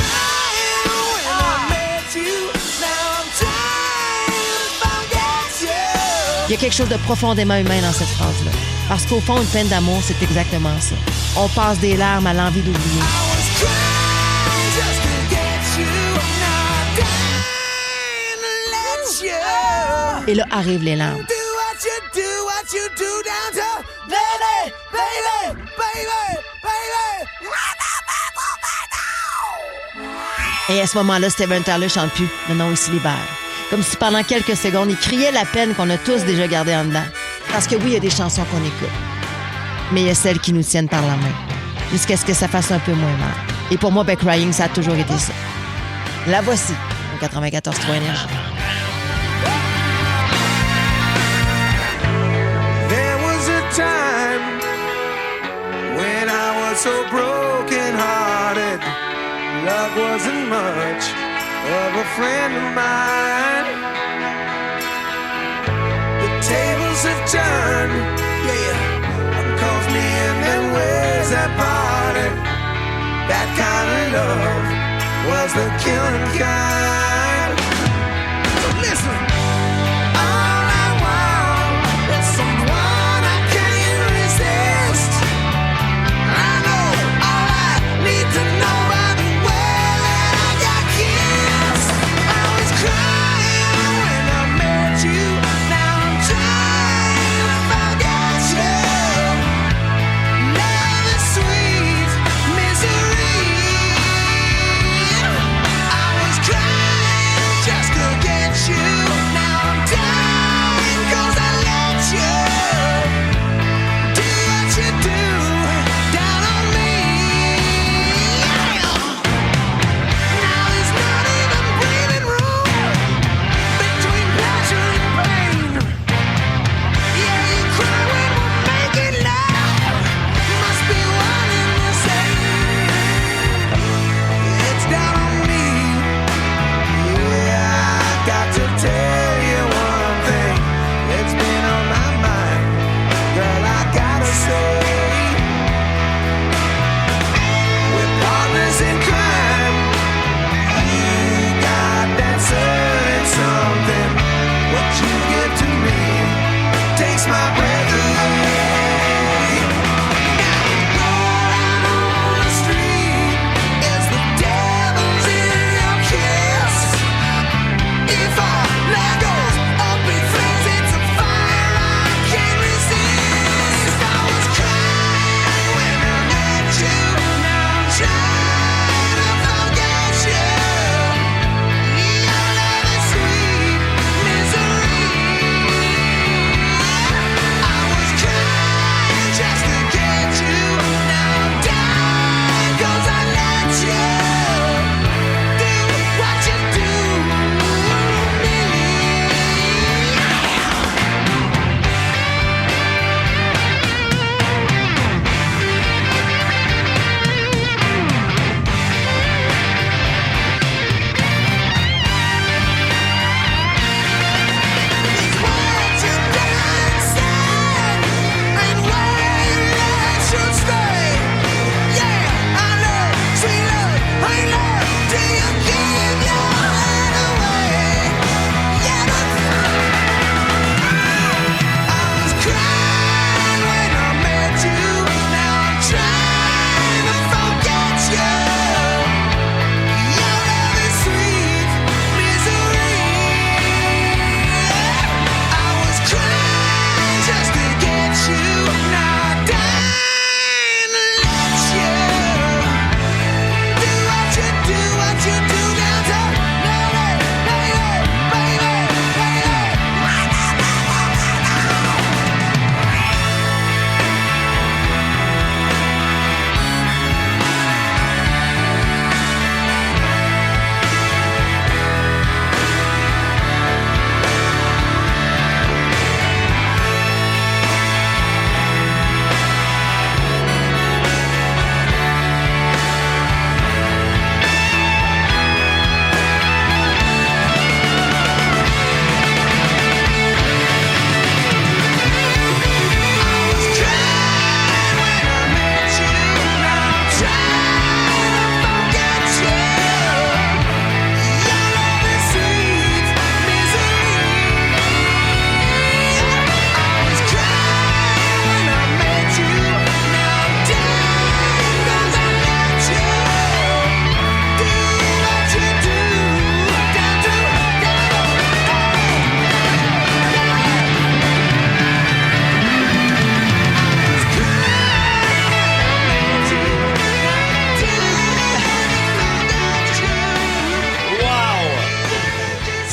Il y a quelque chose de profondément humain dans cette phrase-là. Parce qu'au fond, une peine d'amour, c'est exactement ça. On passe des larmes à l'envie d'oublier. Et là arrivent les larmes. Et à ce moment-là, Steven Tyler chante plus. Maintenant, il se libère. Comme si pendant quelques secondes, il criait la peine qu'on a tous déjà gardée en dedans. Parce que oui, il y a des chansons qu'on écoute. Mais il y a celles qui nous tiennent par la main. Jusqu'à ce que ça fasse un peu moins mal. Et pour moi, Crying, ça a toujours été ça. La voici, au 94.3 Énergie. There was so broken-hearted. Love wasn't much of a friend of mine. The tables have turned, yeah. Calls me in and ways that parted. That kind of love was the killing kind. So listen, all I want is someone I can't resist. I know all I need to know by the way that I got kissed. I was crying when I met you. Now I'm trying to forget you. Love is sweet misery. I was crying just to get you. Now I'm dying 'cause I let you do what you do down on me. Now there's not even breathing room between pleasure and pain. Yeah, you cry when we're making love. Must be one and the same. It's down on me. Yeah, I got to tell you one thing. It's been on my mind. Girl, I gotta say, we're partners in crime. You got that certain something. What you give to me takes my breath away. Now going on the street is the devil's in your kiss. If our love goes up in flames, it's a fire I can't resist. I was crying when I met you. Now I'm trying to forget you. Your love is sweet misery. I was crying just to get you. Now I'm dying 'cause I let you do what you do to me. It's what you done said and where your love should stay. Yeah, I know, sweet love, ain't love till you give your heart away. Yeah, I was crying when I met you. Now I'm trying to forget you. Your love is sweet misery. I was crying just to get you. Now I'm dying to let you do what you do down to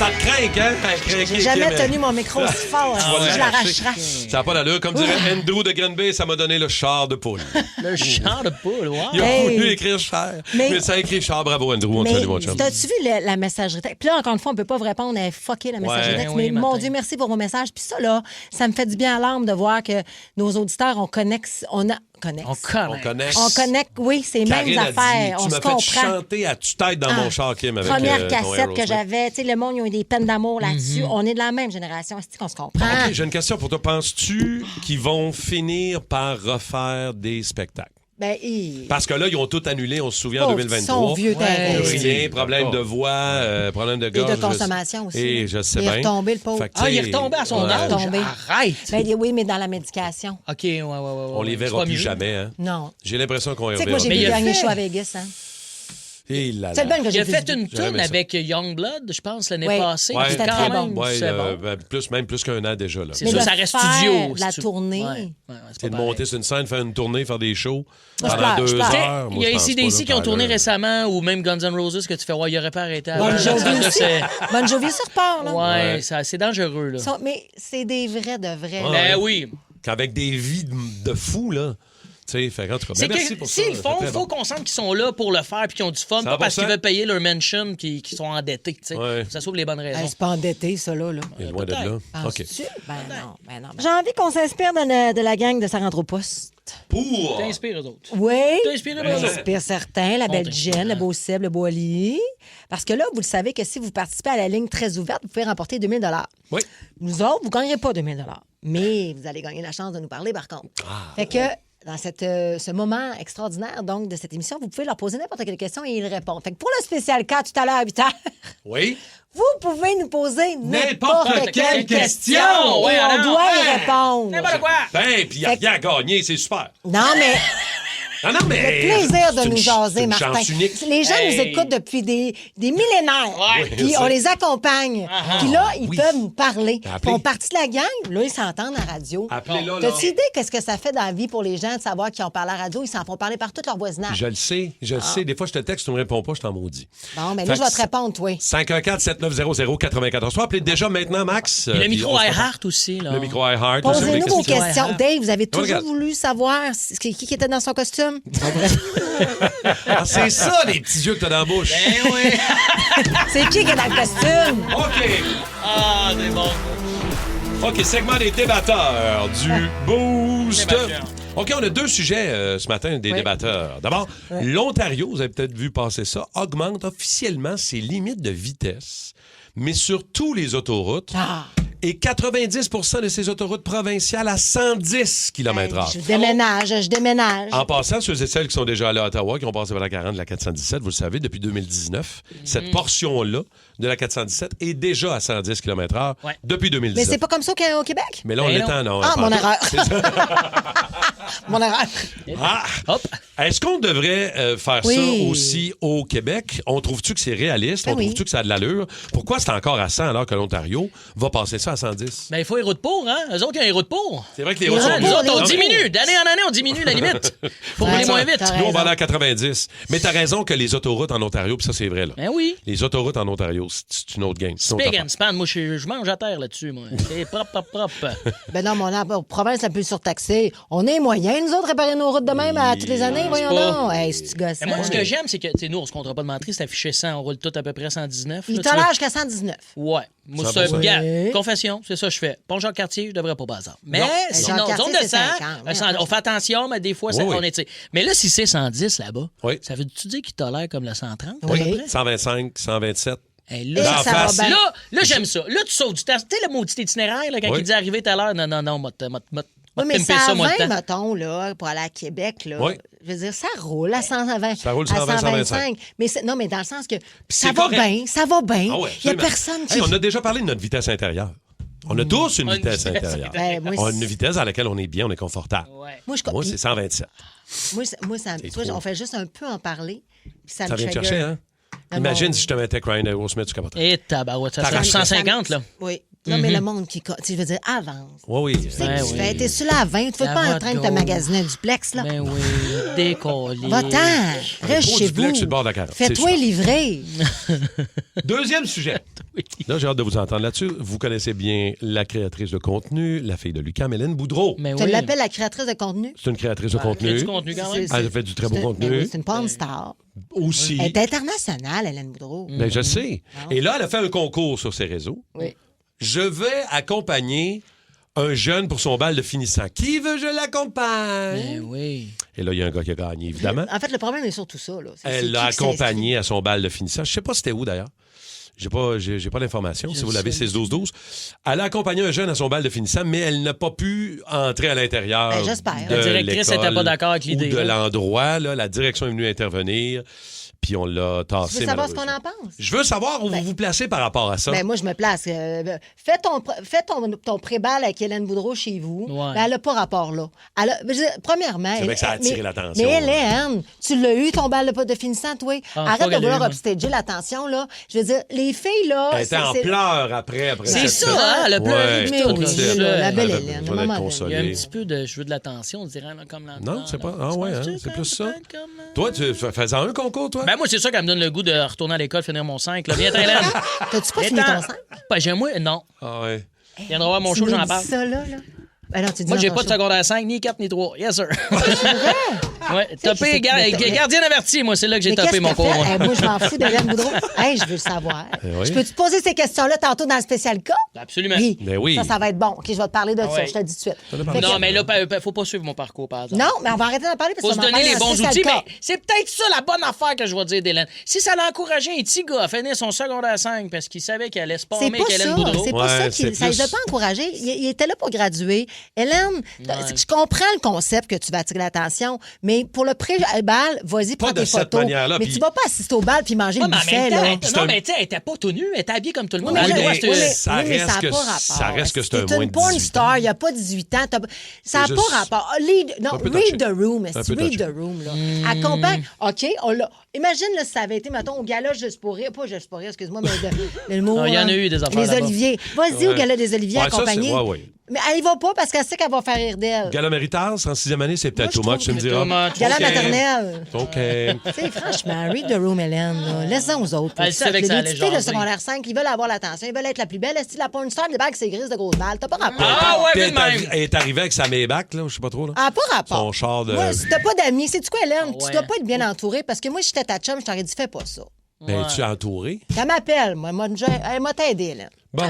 Ça te craque, hein? J'ai jamais tenu mon micro aussi fort. Je l'arracherais. Ça n'a pas d'allure. Comme dirait Andrew de Green Bay, ça m'a donné le char de poule. Le char de poule, wow. Il a voulu écrire char. Mais ça a écrit char. Bravo, Andrew. On te salue, mon chum. T'as-tu vu la messagerie texte? Puis là, encore une fois, on peut pas vous répondre à fucker la messagerie texte. Mais mon Dieu, merci pour vos messages. Puis ça, là, ça me fait du bien à l'âme de voir que nos auditeurs, on connecte. On connecte. On connecte, oui, c'est les mêmes affaires. Tu On se m'as fait comprend. chanter à tue-tête dans mon char, Kim, avec Première ton cassette que Aerosmith. j'avais, tu sais, le monde, ils ont eu des peines d'amour là-dessus. On est de la même génération, c'est qu'on se comprend. OK, j'ai une question pour toi. Penses-tu qu'ils vont finir par refaire des spectacles? Ben, Parce que là, ils ont tout annulé, on se souvient, en Pauvres, 2023. ils sont vieux, Rien, problème de voix, problème de Et gorge. de consommation aussi. Et je sais Il est bien. retombé, le pauvre. Fait que, Ah, il est tu sais, retombé à son ouais. âge. Arrête! Ben, oui, mais dans la médication. OK, ouais. On les C'est verra pas plus mieux. jamais. Hein? Non. J'ai l'impression qu'on les Tu sais que reverra moi, j'ai vu plus. le dernier fait- show à Vegas, hein. Et là, C'est le bon que Il j'ai a vu. fait une J'aurais tourne aimé ça. avec Youngblood, je pense, l'année Oui. passée. Ouais, C'était Quand très même, bon. Ouais, c'est bon. même plus qu'un an déjà. Là. C'est Mais sûr, de ça reste faire studio. la c'est- tournée. C'est de monter sur une scène, faire une tournée, faire des shows Moi, je pendant pleure, je 2 pleure. heures. Il Moi, y a je pense ici pas, des là, qui ont tourné Tyler. récemment, ou même Guns N' Roses, que tu fais, ouais, il aurait pas arrêté avant. Bon Jovi Ça, aussi. c'est- Bon Jovi sur repart, là. Ouais, Ouais. c'est dangereux, là. Mais c'est des vrais de vrais. Ben oui. Qu'avec des vies de fous, là. Tu sais, fait en tout cas, C'est ben, merci que pour ça. s'ils le c'est font, il très faut bon. qu'on sente qu'ils sont là pour le faire puis qu'ils ont du fun, pas parce 100%. qu'ils veulent payer leur mansion qui sont endettés. Tu sais. Ouais. Ça sauve les bonnes raisons. Hey, c'est pas endetté, ça, là. Il est loin de là. OK. Penses-tu? Ben non. J'ai envie qu'on s'inspire de la gang de Sarah Poste. Pour... T'inspires eux autres. Oui. T'as inspiré eux autres. J'inspire certains, la belle Montrez. Jen, le beau Seb, le beau Ali. Parce que là, vous le savez que si vous participez à la ligne très ouverte, vous pouvez remporter 2 000 Oui. Nous autres, vous ne gagnerez pas 2 000 mais vous allez gagner la chance de nous parler, par contre. Fait que dans ce moment extraordinaire donc de cette émission, vous pouvez leur poser n'importe quelle question et ils répondent. Fait que pour le spécial cas tout à l'heure à 8 heures, Oui. vous pouvez nous poser N'importe n'importe quelle quelle question. question. Ouais, Et on alors, doit y hein. répondre. N'importe quoi. Ben, puis il n'y a Fait que- rien à gagner, c'est super. Non, mais Non, mais... le plaisir c'est de une nous ch- jaser, c'est une Martin. chance unique. Les gens Hey. nous écoutent depuis des millénaires. Ouais. Puis on les accompagne. Puis là, ils Oui. peuvent nous parler. Appelez. Ils font partie de la gang. Là, ils s'entendent à la radio. Appelez-là, là. T'as-tu idée qu'est-ce que ça fait dans la vie pour les gens de savoir qu'ils ont parlé à la radio? Ils s'en font parler par tout leur voisinage. Je le sais, je le sais. Des fois, je te texte, tu ne me réponds pas, je t'en maudis. Bon, mais là, Fait je vais que te répondre, toi. 514-7900-94. Appelez déjà maintenant, Max. Puis le puis micro on se iHeart aussi. Là. Le micro iHeart. aussi, Posez-nous vos questions. questions. Dave, vous avez toujours regarde. voulu savoir qui était dans son costume? Ah, c'est ça, les petits yeux que t'as dans la bouche. Ben oui. C'est qui est dans le costume? OK. Ah, c'est bon. OK, segment des débatteurs du Boost. Débatteurs. OK, on a 2 sujets ce matin, des débatteurs. D'abord, l'Ontario, vous avez peut-être vu passer ça, augmente officiellement ses limites de vitesse, mais sur tous les autoroutes. Et 90 de ces autoroutes provinciales à 110 km/h. Je déménage. En passant, ceux et celles qui sont déjà allés à Ottawa, qui ont passé par la 40 de la 417, vous le savez, depuis 2019, cette portion-là de la 417 est déjà à 110 km/h depuis 2019. Mais c'est pas comme ça au Québec? Mais là, on Ben l'étend, non. Ah, pas mon tout. erreur. C'est ça. Mon erreur. Ah! Hop. Est-ce qu'on devrait faire Oui. ça aussi au Québec? On trouve-tu que c'est réaliste? Ben On oui. trouve-tu que ça a de l'allure? Pourquoi c'est encore à 100 alors que l'Ontario va passer ça à 110? Ben, il faut les routes pour, hein? Eux autres, ils ont les routes pour. C'est vrai que les Les routes sont routes Nous pour, mieux. autres, on les routes diminue. D'année en année, on diminue la limite. Faut Ouais, rouler moins vite. t'as Nous, on raison. va aller à 90. Mais t'as raison que les autoroutes en Ontario, puis ça, c'est vrai, là. Ben oui. Les autoroutes en Ontario, c'est une autre game. C'est une autre Big affaire. and span. Moi, je mange à terre là-dessus, moi. C'est propre. Ben non, mon province la plus surtaxée. On est moyen, nous autres, réparer nos routes de même à toutes les années, voyons pas- donc. Hey, c'est-tu gossant? Mais moi, ce que j'aime, c'est que, tu sais, nous, on se comptera pas de mentir, c'est affiché 100, on roule tout à peu près 119. Il là, tu tolère vois. jusqu'à 119. Ouais. Moi, Ça c'est va, un gars. Oui. Confession, c'est ça que je fais. Bon, Jacques-Cartier, je devrais pas bazar. Mais Non. sinon, Jacques-Cartier, zone de c'est 100, 50. on fait attention, mais des fois, Oui, oui. on est, tu sais. Mais là, si c'est 110 là-bas, Oui. ça veut-tu dire qu'il tolère comme le 130? Oui. à peu près? 125, 127. Hey, Et là, ça va bien. là, j'aime ça. Là, tu sauves du temps. Tu sais, le maudit itinéraire, là, quand Oui. il dit arriver tout à l'heure, non, m'a Oui, mais pimpé ça ça, à moi, 20, le temps. mettons, là, pour aller à Québec, là. Oui. Je veux dire, ça roule à 120. Ça roule à 120, 125. Mais non, mais dans le sens que ça c'est va correct. bien, ça va bien. Ah ouais, Il n'y a absolument. personne qui... Hey, on a déjà parlé de notre vitesse intérieure. On a tous une vitesse intérieure. Ben, moi, On a une vitesse à laquelle on est bien, on est confortable. Moi, Moi, c'est 127. moi, ça, tu vois, trop. on fait juste un peu en parler, puis ça Ça me vient te trigger. chercher, hein? Le Imagine monde. si je te mettais Crying Will Smith, tu capoterais. Et tabarouette, ça T'as serait racheté. 150, là. Oui. Non, mais le monde qui... Tu sais, je veux dire, avance. Oui, oui. Tu sais, que tu fais, t'es sur la 20, tu fais La pas en voie train de de te gauche. magasiner un duplex, là. Ben oui, décollé. Va-t'en, reste Gros chez duplex vous. sur le bord de la 40, Fais-toi c'est sûr. livrer. Deuxième sujet. Là, j'ai hâte de vous entendre là-dessus. Vous connaissez bien la créatrice de contenu, la fille de Lucas, Mélène Boudreau. Mais Tu oui. l'appelles la créatrice de contenu? C'est une créatrice de Elle fait contenu. du contenu quand même. Elle fait du très beau C'est- contenu. ben oui, c'est une porn star. Aussi. Elle est internationale, Hélène Boudreau. Ben, je sais. Et là, elle a fait un concours sur ses réseaux. Oui. Je vais accompagner un jeune pour son bal de finissant. Qui veut je l'accompagne? Ben oui. Et là, il y a un gars qui a gagné, évidemment. En fait, le problème est surtout ça. Là. Elle l'a accompagné à son bal de finissant. Je sais pas c'était où, d'ailleurs. J'ai pas l'information. Si vous l'avez, c'est 12-12. Elle a accompagné un jeune à son bal de finissant, mais elle n'a pas pu entrer à l'intérieur. Ben, j'espère. De La directrice l'école n'était pas d'accord avec l'idée. ou de là. l'endroit. Là. La direction est venue intervenir, puis on l'a tassé. Tu veux savoir ce qu'on malheureusement. en pense? Je veux savoir où vous vous placez par rapport à ça. Ben, moi, je me place. Fais ton pré-bal avec Hélène Boudreau chez vous. Ouais. Ben, elle n'a pas rapport là. Je veux dire, premièrement... C'est vrai que ça a attiré l'attention. Mais Hélène, tu l'as eu, ton bal de finissant, toi. Ah, Arrête pas de qu'elle vouloir l'a eu, upstager l'attention, là. Je veux dire, les filles, là... Elle était en pleurs après C'est cette- ça, hein? Elle a pleuré. Ouais, Mais tout oui, était- la belle Elle a Hélène, besoin à un d'être moment donné. consolée. Il y a un petit peu de je veux de l'attention, on dirait, là, comme l'enfant. Non, c'est pas. Ah ouais, hein, c'est plus ça. Comme... Toi, tu faisais un concours, toi? Ben moi, c'est ça qui me donne le goût de retourner à l'école, finir mon 5. Là. Viens, Hélène. T'as-tu pas fini ton 5? Ben, j'ai moi, non. Ah ouais. Viendra voir mon Tu show, nous j'en dis parle. ça, là? Ben non, tu dis Moi, dans j'ai ton pas de show. secondaire 5, ni 4, ni 3. Yes, sir. Ouais, qui topé, c'est qui- gardien averti, moi, c'est là que j'ai Mais topé qu'est-ce mon que cours. t'as moi. fait? Moi, je m'en fous d'Hélène Boudreau. Hey, je veux le savoir. oui. Je peux te poser ces questions-là tantôt dans le spécial cas? Absolument. Oui. Ben oui. Ça va être bon. OK, je vais te parler de ça. ouais. Je te le dis tout de suite. parler. Fait que- Non, mais là, faut pas suivre mon parcours, par exemple. Non, mais on va arrêter d'en parler parce Faut qu'on se va en donner parler les dans le bons spécial outils, cas. mais c'est peut-être ça la bonne affaire que je vais dire d'Hélène. Si ça l'a encouragé un petit gars à finir son secondaire 5 parce qu'il savait qu'elle allait se C'est palmer pas avec Hélène ça. Boudreau. C'est pas Ouais, ça c'est qui. Ça les a plus- pas encouragés. Il était là pour graduer. Hélène, je comprends le concept que tu vas attirer l'attention, mais pour le pré-bal, vas-y, Pas prends de tes cette photos. manière-là, Mais puis- tu vas pas assister au bal puis manger Ouais, le mais en buffet, même temps, là. non, mais tu sais, elle était pas tout nue, elle était habillée comme tout le monde. Oui, Elle mais- doit oui, se- mais- ça oui, mais reste ça a que- pas rapport. ça reste que c'est un T'es moins une de porn 18 star, ans. il n'y a pas 18 ans. Ça n'a C'est pas juste rapport. un peu touché. Read the room. Un peu Read touché. the room. Là. Accompagne. OK, on l'a. Imagine là, si ça avait été, mettons, au gala Juste pour rire. Pas Juste pour rire, excuse-moi, mais le mot. Ah, il y en a eu des affaires Les là-bas. Oliviers. Vas-y au Ouais. gala des Oliviers Ouais, ça, c'est- accompagné. ouais, ouais. Mais elle y va pas parce qu'elle sait qu'elle va faire rire d'elle. Gala Méritage, en 6e année, c'est peut-être Moi, too je much, tu me trouve diras. que- Gala OK. maternelle. OK. Tu sais, franchement, read the room, Hélène. là. Laisse-en aux autres. Elle savait que ça les allait petites filles de jaser. secondaire 5, ils veulent avoir l'attention, ils veulent être la plus belle. Est-ce que la porn star débarque ses grises de grosses balles? T'as pas rapport. Ah ouais, Puis mais de même. elle est arrivée avec sa Maybach, là, je sais pas trop. Là. Ah, pas rapport. Son char de. Moi, si t'as pas d'amis, c'est-tu quoi, Hélène? Ah ouais. Tu dois pas être bien entourée parce que moi, si j'étais ta chum, je t'aurais dit, fais pas ça. Ben, tu es entouré. Qu'elle m'appelle, moi. Elle m'a t'aidé, Hélène. Bon.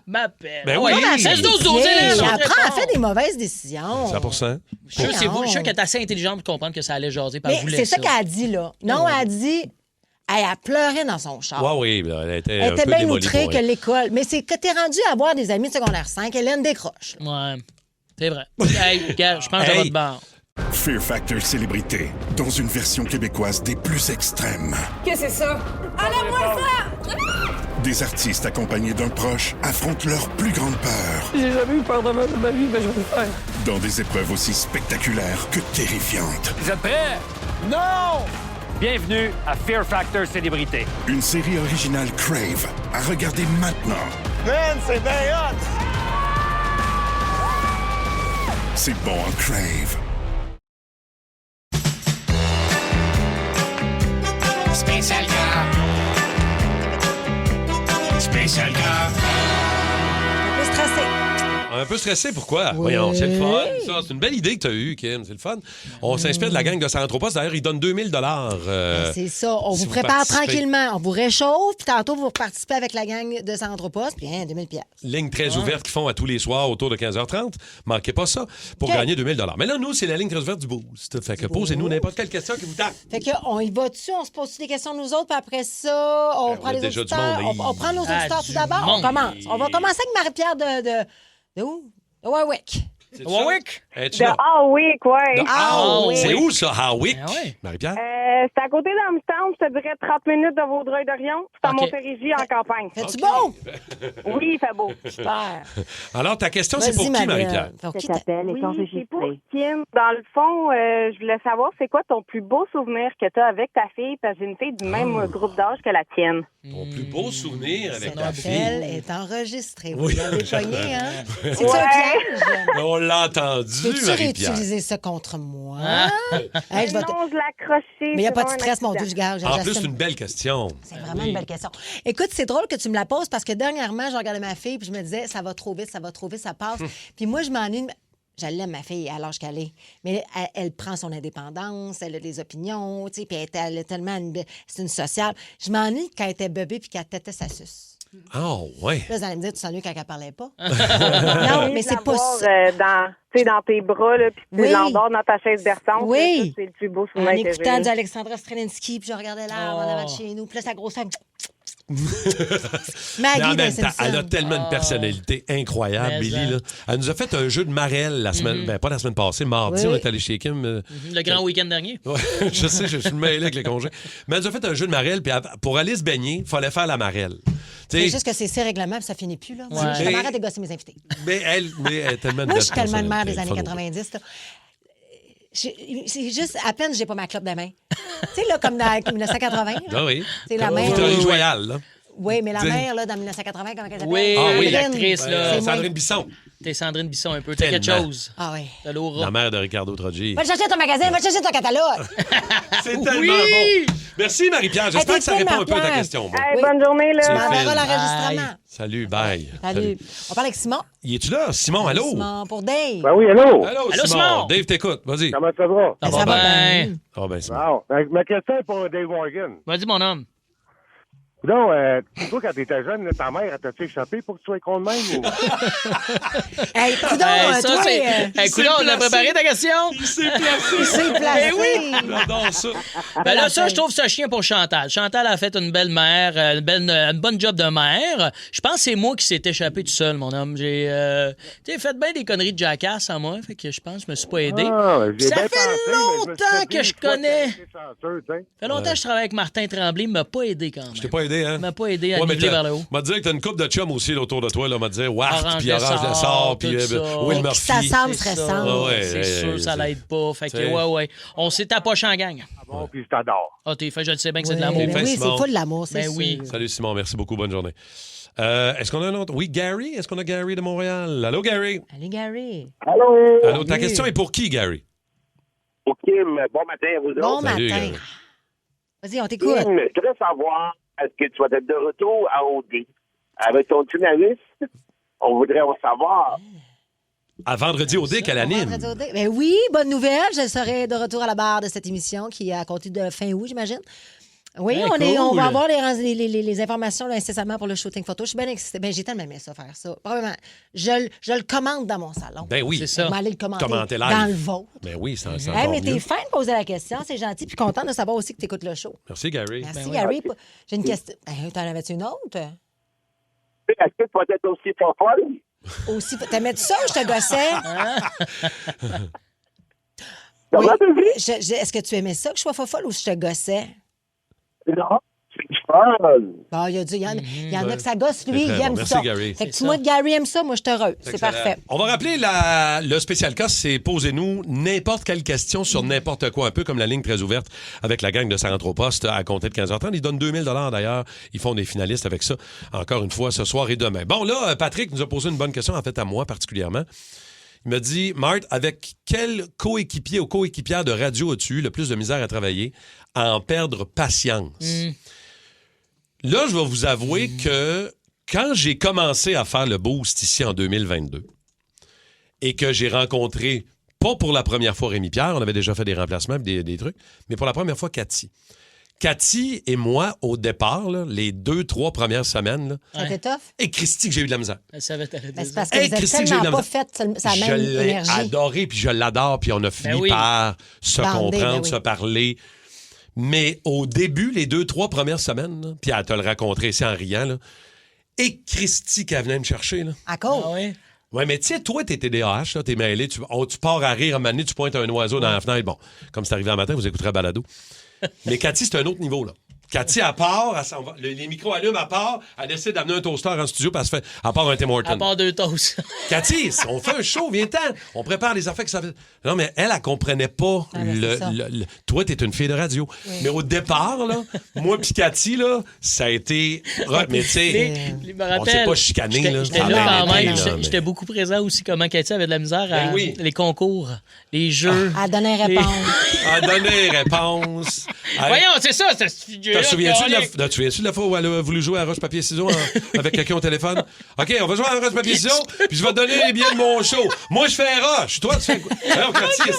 M'appelle. Ben Ouais, oui. Elle fait 16-12-12, Hélène, on elle répond. fait des mauvaises décisions. 100%. Je suis sûr que c'est vous. Je suis sûr qu'elle est assez intelligente pour comprendre que ça allait jaser. puis elle Mais voulait c'est ça qu'elle a dit, là. Non, elle a dit... Elle a pleuré dans son char. Ouais, oui, là, elle était, Elle un était peu bien démolie outrée pour que elle. l'école. Mais c'est que t'es rendu à avoir des amis de secondaire 5. Hélène décroche. Ouais, c'est vrai. Hey, gars, je pense à Hey. votre barre. Fear Factor Célébrité, dans une version québécoise des plus extrêmes. Qu'est-ce que c'est ça? Enlève-moi ça! Des artistes accompagnés d'un proche affrontent leur plus grande peur J'ai jamais eu peur de ma vie, mais je vais le faire. dans des épreuves aussi spectaculaires que terrifiantes. Vous êtes prêts? Non! Bienvenue à Fear Factor Célébrité. Une série originale Crave à regarder maintenant. Man, c'est bien hot! C'est bon en Crave. Spécial gars. Spécial gars. Un peu stressée. Un peu stressé, pourquoi? Oui. Voyons, c'est le fun. Ça, c'est une belle idée que tu as eue, Kim. C'est le fun. On s'inspire de la gang de Centropos. D'ailleurs, ils donnent 2000 C'est ça. On si vous vous prépare participez. tranquillement. On vous réchauffe, puis tantôt, vous participez avec la gang de Centropos, puis 2000 pièces. Ligne très ouverte qu'ils font à tous les soirs autour de 15h30. Manquez pas ça pour OK. gagner 2000 $. Mais là, nous, c'est la ligne très ouverte du Boost. Fait que posez-nous n'importe quelle question qui vous tape. Fait que, on y va dessus, on se pose des questions nous autres, puis après ça, on Ben, prend on a les déjà du auditeurs. monde. On prend nos auditeurs tout du d'abord. On monde. commence. On va commencer avec Marie-Pierre de où? De Warwick. C'est ça? Warwick? Es-tu De là? Hawick, ouais. De Hawick. C'est où ça, Hawick? Ah ouais. Marie-Pierre? C'est à côté d'Amsterdam, je te dirais 30 minutes de Vaudreuil-Dorion. C'est à OK. Montérégie, en campagne. Fais-tu bon? Oui, il fait beau. Super. Alors, ta question, c'est pour Vas-y, qui, Marie- Marie-Pierre? Pour qui Oui, c'est pour Kim. Dans le fond, je voulais savoir, c'est quoi ton plus beau souvenir que tu as avec ta fille? Parce que j'ai une fille du même groupe d'âge que la tienne. Ton plus beau souvenir avec Cet ta appel fille. est enregistré. Oui. Vous l'avez pogné, hein? C'est Ouais. un piège? On l'a entendu, Peux-tu Marie-Pierre. réutiliser ça contre moi? Ah. Hey, je vais te- Non, je l'ai accroché. Mais il n'y a c'est pas de vraiment stress, un mon Dieu, accident. je garde. En plus, j'assume. c'est une belle question. C'est vraiment une belle question. Écoute, c'est drôle que tu me la poses parce que dernièrement, je regardais ma fille puis je me disais, ça va trop vite, ça passe. Puis moi, je m'ennuie. Je l'aime, ma fille, à l'âge qu'elle est. Mais elle prend son indépendance, elle a des opinions, tu sais, puis elle est tellement... C'est une sociale. Je m'ennuie quand elle était bébé puis qu'elle tétait sa suce. Oh, ouais. Là, vous allez me dire, tu sens mieux quand elle parlait pas. Non, mais c'est pas ça. Dans tes bras, là, puis tu l'endors dans ta chaise berçante. Oui. Ça, c'est le plus beau En souvenir que écoutant j'ai. du Alexandra Strelinsky, puis je regardais l'arbre en avant de chez nous. Puis là, sa grosse femme... Mais en Maggie même dans temps, elle a tellement une personnalité incroyable, Mais Billy. Là. Elle nous a fait un jeu de marelle la semaine, ben pas la semaine passée, mardi, Oui. on est allé chez Kim. Le grand week-end dernier. Ouais, je sais, je suis mêlé avec les congés. Mais elle nous a fait un jeu de marelle, puis pour aller se baigner, il fallait faire la marelle. C'est T'sais, juste que c'est ces règlements, puis ça finit plus, là. Ouais. Je m'arrête de gosser mes invités. mais elle est tellement Moi, belle je suis tellement de mère des personnalité. années 90. Là. C'est juste, à peine, j'ai pas ma clope de main. Tu sais, là, comme dans 1980. Là. Ah oui. C'est la mère. Vittorie Joyal, là. Oui, mais la T'sais. mère, là, dans 1980, comment elle s'appelle? Oui, Ah oui, l'actrice, là. C'est moi. Sandrine Bisson. T'es Sandrine Bisson un peu. T'as quelque Tellement. chose. Ah oui. T'as l'aura. La mère de Ricardo Troggi. Va chercher ton magasin, va chercher ton catalogue. C'est tellement bon. Merci, Marie-Pierre. J'espère Hey, que ça t'es répond fine, un peu à ta Marie-Pierre. question. moi. Hey, bonne journée, là. C'est On verra Phil. l'enregistrement. Salut, bye. Salut. On parle avec Simon. Y es-tu là? Simon, allô? Simon pour Dave. Ben oui, allô? Allô, Allô, Simon. Simon. Dave t'écoute. Vas-y. Comment ça va? Ça Ça va bien. bien. Ah ben, Simon. Bon, ma question est pour Dave Morgan. Vas-y, mon homme. Donc, toi, quand t'étais jeune, là, ta mère, elle t'a-tu échappé pour que tu sois con de même? Ou... Hey, coudonc, Hey, ça, toi, c'est. Hey, coudonc, on a préparé ta question. Il s'est placé. il s'est placé. Ben oui. J'adore ça. Ben là, ça, je trouve ça chien pour Chantal. Chantal a fait une belle mère, une bonne job de mère. Je pense que c'est moi qui s'est échappé tout seul, mon homme. J'ai fait bien des conneries de jackass en moi, fait que je pense que je me suis pas aidé. Ah, j'ai Ça bien fait pensé, mais je me suis longtemps fait que je dire, toi, connais. t'as été chanceux, tu sais. Ça fait longtemps que je travaille avec Martin Tremblay, il m'a pas aidé quand même. Je t'ai pas aidé, hein? Il m'a pas aidé à Ouais, mais niveler vers le haut. m'a dit que t'as une couple de chums aussi là, autour de toi. Là, m'a dit Wart, Orange puis Orange Lessard, Lessard, puis tout ça. Will Qui Murphy. s'assemble, se C'est ça. ressemble. Ouais, C'est ouais, sûr, ça c'est- l'aide pas. Fait que, T'sais. ouais. On s'est tapoché en gang. Bon, puis je t'adore. Ah, t'es fait, je le sais bien que c'est Oui, de l'amour. ben Fin, oui, Simon. c'est full l'amour, c'est Ben oui. sûr. Salut Simon, merci beaucoup, bonne journée. Est-ce qu'on a un autre? Oui, Gary? Est-ce qu'on a Gary de Montréal? Allô, Gary? Allez, Gary. Allô? Allô, ta question est pour qui, Gary? Pour Kim, bon matin à vous Bon autres. Salut, matin. Gary. Vas-y, on t'écoute. Kim, je voudrais savoir, est-ce que tu vas être de retour à OD? Avec ton tunaliste, on voudrait en savoir. À vendredi au DIC, à l'anime. Vendredi au dé. Ben oui, bonne nouvelle. Je serai de retour à la barre de cette émission qui est à compter de fin août, j'imagine. Oui, Hey, on cool. va avoir les informations là, incessamment pour le shooting photo. Je suis bien excitée. Ben, j'ai tellement aimé ça, faire ça. Probablement. Je le commande dans mon salon. Ben oui. C'est ça. Je vais aller le commenter Commenter live. dans le vôtre. Ben oui, c'est Hey, encore mais mieux. t'es fin de poser la question, c'est gentil. Puis content de savoir aussi que t'écoutes le show. Merci, Gary. Merci, Ben oui. Gary. J'ai une question. T'en avais-tu une autre? Est-ce que tu vas être aussi folle? Aussi, t'aimais-tu ça ou je te gossais? Comment t'as vu? Est-ce que tu aimais ça que je sois fofolle ou je te gossais? Non, c'est folle. Bon, il y en a que ça gosse, lui, C'est très il bon. aime Merci, ça. Gary. Fait que C'est si moi, Gary aime ça, moi, je suis heureux. C'est Excellent. parfait. On va rappeler le spécial cas, c'est posez-nous n'importe quelle question sur n'importe quoi, un peu comme la ligne très ouverte avec la gang de Saint-Anthropost à compter de 15h30. Ils donnent 2000 $ d'ailleurs. Ils font des finalistes avec ça, encore une fois, ce soir et demain. Bon, là, Patrick nous a posé une bonne question, en fait, à moi particulièrement. Il m'a dit, Marthe, avec quel coéquipier ou coéquipière de radio as-tu eu le plus de misère à travailler, à en perdre patience? Là, je vais vous avouer que quand j'ai commencé à faire le boost ici en 2022 et que j'ai rencontré, pas pour la première fois Rémi Pierre, on avait déjà fait des remplacements et des trucs, mais pour la première fois Cathy. Cathy et moi, au départ, là, les 2-3 premières semaines, là, Ça t'est tough? et Christy, que j'ai eu de la misère. Elle savait t'arrêter Ben, c'est ça. parce que Hey, vous êtes Christy, que j'ai eu de tellement la pas fait sa Je même l'ai énergie. adoré, puis je l'adore, puis on a fini oui. par se Bander, comprendre, ben oui. se parler. Mais au début, les 2-3 premières semaines, là, puis elle te le rencontrer ici en riant, là, et Christy qui venait me chercher, là. À cause. Ah ouais? Ouais, mais tu sais, toi, t'es TDAH, là, t'es mêlé, tu pars à rire, à un moment donné, tu pointes un oiseau dans la fenêtre. Bon, comme c'est arrivé un matin, vous écouterez Balado. Mais Cathy, c'est un autre niveau, là. Cathy, à part, elle s'en va, les micros allument, à part, elle décide d'amener un toaster en studio, puis elle se fait, à part un Tim Hortons. À part 2 toasts. Cathy, on fait un show, viens-t'en. On prépare les affaires que ça fait. Non, mais elle comprenait pas c'est ça. Toi, t'es une fille de radio. Mais au départ, là, moi pis Cathy, là, ça a été. Mais tu sais, Je me on rappelle. s'est pas chicané, là. J'étais Ça a là bien quand été, même. là, J'étais mais- beaucoup présent aussi, comment Cathy avait de la misère à Ben oui. les concours, les jeux. À donner réponse. À donner réponse. Voyons, c'est ça, ce studio-là. Te souviens-tu de la fois où elle a voulu jouer à roche-papier-ciseaux avec quelqu'un au téléphone? OK, on va jouer à roche-papier-ciseaux, puis je vais te donner les billets de mon show. Moi, je fais roche. Toi, tu fais quoi? Alors, Cathy,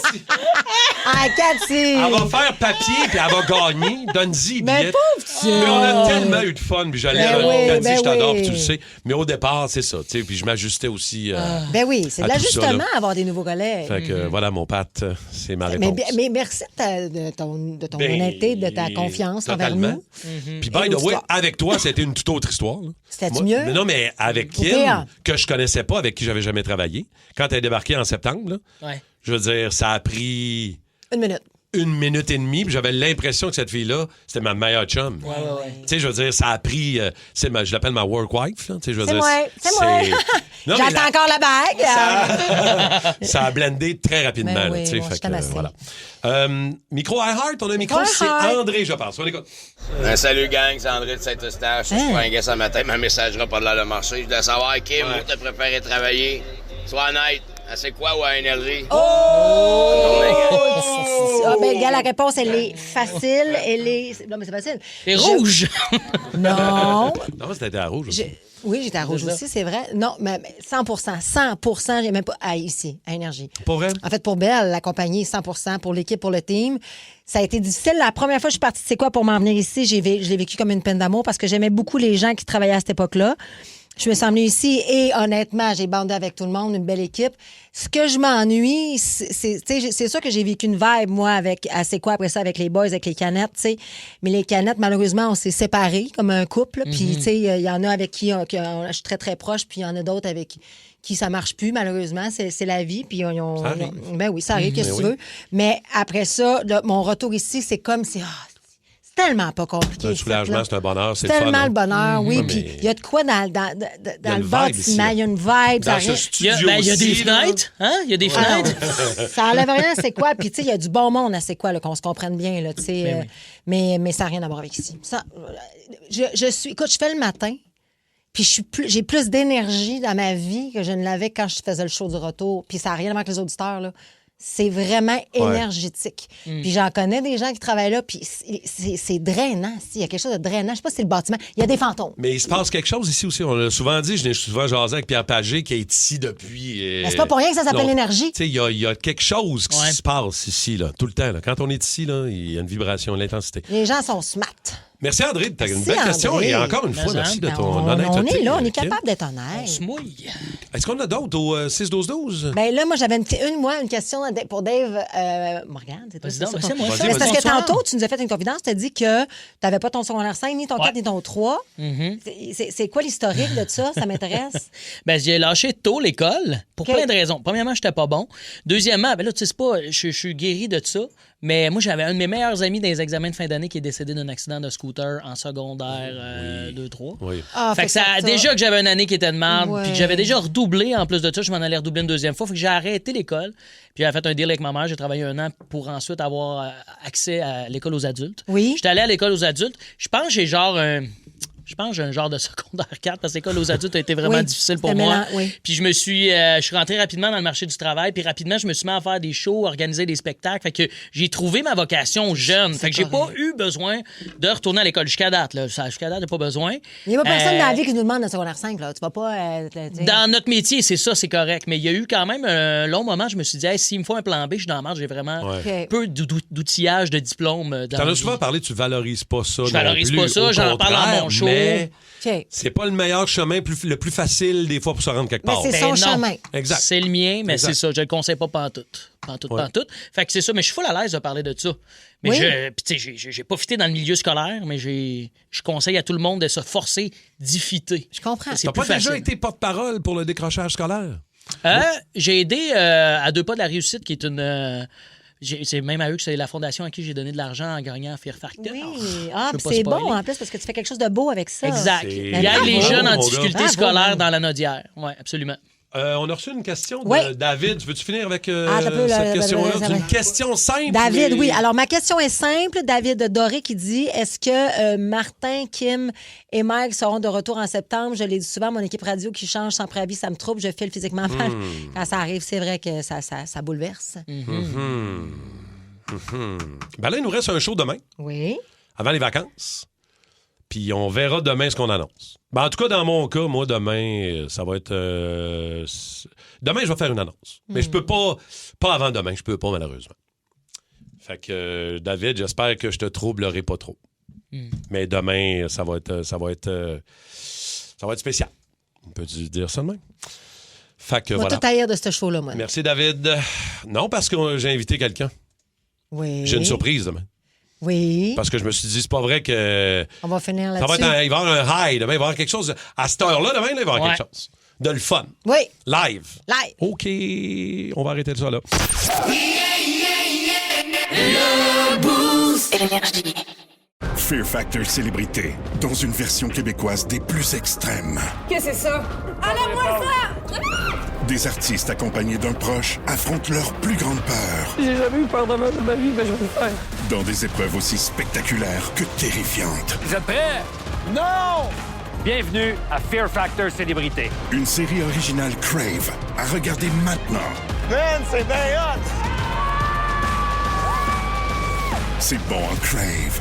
Ah, Cathy! Elle va faire papier, puis elle va gagner. Donne-y, Mais billet. pauvre tu. Mais on a tellement eu de fun, puis j'allais Ben oui, je t'adore, oui. puis tu le sais. Mais au départ, c'est ça, tu sais, puis je m'ajustais aussi. Ben oui, c'est à de tout ça, l'ajustement là. avoir des nouveaux collègues. Fait que voilà, mon Pat, c'est ma réponse. Mais merci de ton honnêteté, de ta confiance envers totalement. nous. Puis, by the way, avec toi, c'était une toute autre histoire. là. C'était-tu Moi- mieux? Non, mais avec Ou Kim, pire? que je connaissais pas, avec qui j'avais jamais travaillé, quand elle est débarquée en septembre, là, Ouais. je veux dire, ça a pris 1 minute. 1 minute et demie, puis j'avais l'impression que cette fille-là, c'était ma meilleure chum. Ouais. Tu sais, je veux dire, ça a pris... je l'appelle ma work wife. Là, tu sais, je veux C'est dire, moi, c'est moi. Non, mais J'attends encore la bague. ça a blendé très rapidement. Ben là, oui, tu sais, moi, fait je t'en que, assez. voilà. Micro iHeart, on a un micro, Micro c'est iHeart. André, je pense. On écoute. Salut gang, c'est André de Saint-Eustache. Je suis pas un gars ce matin, ma messagerie pas de l'air de marcher. Je voulais savoir, Kim, où t'as préféré travailler? Sois honnête, à c'est quoi ou à énergie? Ah, ben, gars, la réponse, elle est facile. Non, mais c'est facile. C'est rouge! Non. Non, c'était à rouge. Oui, j'étais à rouge C'est ça. aussi, c'est vrai. Non, mais 100%, j'ai même pas... Ah, ici, à Énergie. Pas vrai? En fait, pour Belle, la compagnie, 100%, pour l'équipe, pour le team. Ça a été difficile. La première fois que je suis partie, c'est quoi, pour m'en venir ici, je l'ai vécu comme une peine d'amour parce que j'aimais beaucoup les gens qui travaillaient à cette époque-là. Je me suis emmenée ici et honnêtement, j'ai bandé avec tout le monde, une belle équipe. Ce que je m'ennuie, c'est sûr que j'ai vécu une vibe, moi, avec c'est quoi après ça, avec les boys, avec les canettes, tu sais. Mais les canettes, malheureusement, on s'est séparés comme un couple. Puis, tu sais, il y en a avec qui je suis très, très proche, puis il y en a d'autres avec qui ça marche plus, malheureusement. C'est la vie. Puis, Ça arrive. ben oui, ça arrive, qu'est-ce que tu oui. veux. Mais après ça, là, mon retour ici, c'est comme si... c'est tellement pas compliqué. C'est un ça, soulagement, là. c'est un bonheur, c'est C'est le fun. tellement hein. le bonheur, oui. Ouais, Puis mais- il y a de quoi dans Il y a le une vibe bâtiment. ici, Il y a une vibe. Dans ça ce rien- studio Il y a des aussi, là. fenêtres, hein? Il y a des Ah non, fenêtres. ça enlève rien, c'est quoi? Puis, tu sais, il y a du bon monde à c'est quoi, là, qu'on se comprenne bien, là, tu sais. Ben oui. Mais ça n'a rien à voir avec ici. Écoute, je fais le matin, puis j'ai plus d'énergie dans ma vie que je ne l'avais quand je faisais le show du retour. Puis ça n'a rien à voir avec les auditeurs, là. C'est vraiment énergétique. Puis j'en connais des gens qui travaillent là, puis c'est drainant. Il y a quelque chose de drainant. Je sais pas si c'est le bâtiment. Il y a des fantômes. Mais il se passe quelque chose ici aussi. On l'a souvent dit, je l'ai souvent jasé avec Pierre Pagé qui est ici depuis... Mais c'est pas pour rien que ça s'appelle non. l'énergie. Tu sais, il y a quelque chose qui Ouais. se passe ici, là, tout le temps. Là. Quand on est ici, là, il y a une vibration, une intensité. Les gens sont smart. Merci André, t'as une Merci, belle question. André. Et encore une fois, Mais merci de Ben, ton on honnêteté. est là, on est Kim. capable d'être On honnête. se mouille. Est-ce qu'on a d'autres au 6-12-12? Ben là, moi, j'avais une question pour Dave Morgan. C'est toi, Vas-y donc, ça, c'est ton- moi, Mais ça. c'est parce que Bonsoir. tantôt, tu nous as fait une confidence. Tu as dit que tu n'avais pas ton secondaire 5, ni ton 4, ni ton 3. Mhm. C'est quoi l'historique de ça? Ça m'intéresse. Ben, j'ai lâché tôt l'école pour OK. plein de raisons. Premièrement, j'étais pas bon. Deuxièmement, ben là, tu sais pas, je suis guéri de ça. Mais moi, j'avais un de mes meilleurs amis dans les examens de fin d'année qui est décédé d'un accident de scooter en secondaire 2-3. Oui. Ah, Fait que ça a déjà que j'avais une année qui était de merde, Ouais. puis que j'avais déjà redoublé en plus de ça, je m'en allais redoubler une deuxième fois. Fait que j'ai arrêté l'école. Puis j'avais fait un deal avec ma mère, j'ai travaillé 1 an pour ensuite avoir accès à l'école aux adultes. Oui. J'étais allé à l'école aux adultes. Je pense que j'ai un genre de secondaire 4 parce que l'école aux adultes a été vraiment Oui, difficile pour c'était moi. mélange, oui. Puis je suis rentré rapidement dans le marché du travail, puis rapidement je me suis mis à faire des shows, organiser des spectacles. Fait que j'ai trouvé ma vocation jeune. Fait que j'ai pas eu besoin de retourner à l'école jusqu'à date. Là. Jusqu'à date, j'ai pas besoin. Il n'y a pas personne dans la Euh, vie qui nous demande un secondaire 5. Là. Tu vas pas... Dans notre métier, c'est ça, c'est correct. Mais il y a eu quand même un long moment, je me suis dit, hey, s'il me faut un plan B, je suis dans la marge, j'ai vraiment Ouais. OK. peu d'outillage de diplôme. Dans T'en la as souvent vie. parlé, tu valorises pas ça. Je valorise pas ça, j'en parle dans mon show. Mais OK. c'est pas le meilleur chemin, le plus facile des fois pour se rendre quelque Mais part. c'est son Ben non. chemin. Exact. C'est le mien, mais Exact. c'est ça. Je le conseille pas pantoute. Pantoute, Ouais. pantoute. Fait que c'est ça. Mais je suis full à l'aise de parler de ça. Mais Oui. puis tu sais, j'ai pas fité dans le milieu scolaire, mais je conseille à tout le monde de se forcer d'y fitter. Je comprends. C'est T'as plus pas déjà facile. été porte-parole pour le décrochage scolaire? J'ai aidé à 2 pas de la réussite, qui est une... c'est même à eux que c'est la fondation à qui j'ai donné de l'argent en gagnant Fear Factor. Oui. Je Ah, veux puis pas c'est spoiler. bon en plus parce que tu fais quelque chose de beau avec ça. Exact. C'est- Il aide les Bravo, jeunes en mon difficulté gars. scolaire Bravo, dans la Nodière. Oui, absolument. On a reçu une question de Ouais. David. Veux-tu finir avec ça peut, cette là, question-là? ça C'est une va. question simple. David, mais- oui. Alors, ma question est simple. David Doré qui dit est-ce que Martin, Kim et Mike seront de retour en septembre? Je l'ai dit souvent, mon équipe radio qui change sans préavis, ça me trouble. Je file physiquement mal. Quand ça arrive, c'est vrai que ça bouleverse. Mhm. Ben là, il nous reste un show demain, Oui. avant les vacances. Puis on verra demain ce qu'on annonce. Ben, en tout cas, dans mon cas, moi, demain, ça va être... demain, je vais faire une annonce. Mais je peux pas... Pas avant demain, je peux pas, malheureusement. Fait que, David, j'espère que je te troublerai pas trop. Mais demain, ça va être spécial. On peut dire ça de même? Fait que, Moi, voilà. tout haïr de ce show-là, moi. Merci, David. Non, parce que j'ai invité quelqu'un. Oui. J'ai une surprise demain. Oui. Parce que je me suis dit, c'est pas vrai que... On va finir il là-dessus. va y avoir un high demain, il va y avoir quelque chose... À cette heure-là, demain, il va y avoir quelque chose. De le fun. Oui. Live. Live. OK. On va arrêter ça là. Le Boost. Énergie. Fear Factor Célébrité, dans une version québécoise des plus extrêmes. Qu'est-ce que c'est ça? Enlève-moi ça! Des artistes accompagnés d'un proche affrontent leur plus grande peur J'ai jamais eu peur de ma vie, mais je vais le faire. dans des épreuves aussi spectaculaires que terrifiantes. Vous êtes prêts? Non! Bienvenue à Fear Factor Célébrité. Une série originale Crave à regarder maintenant. Man, c'est bien hot! C'est bon en Crave.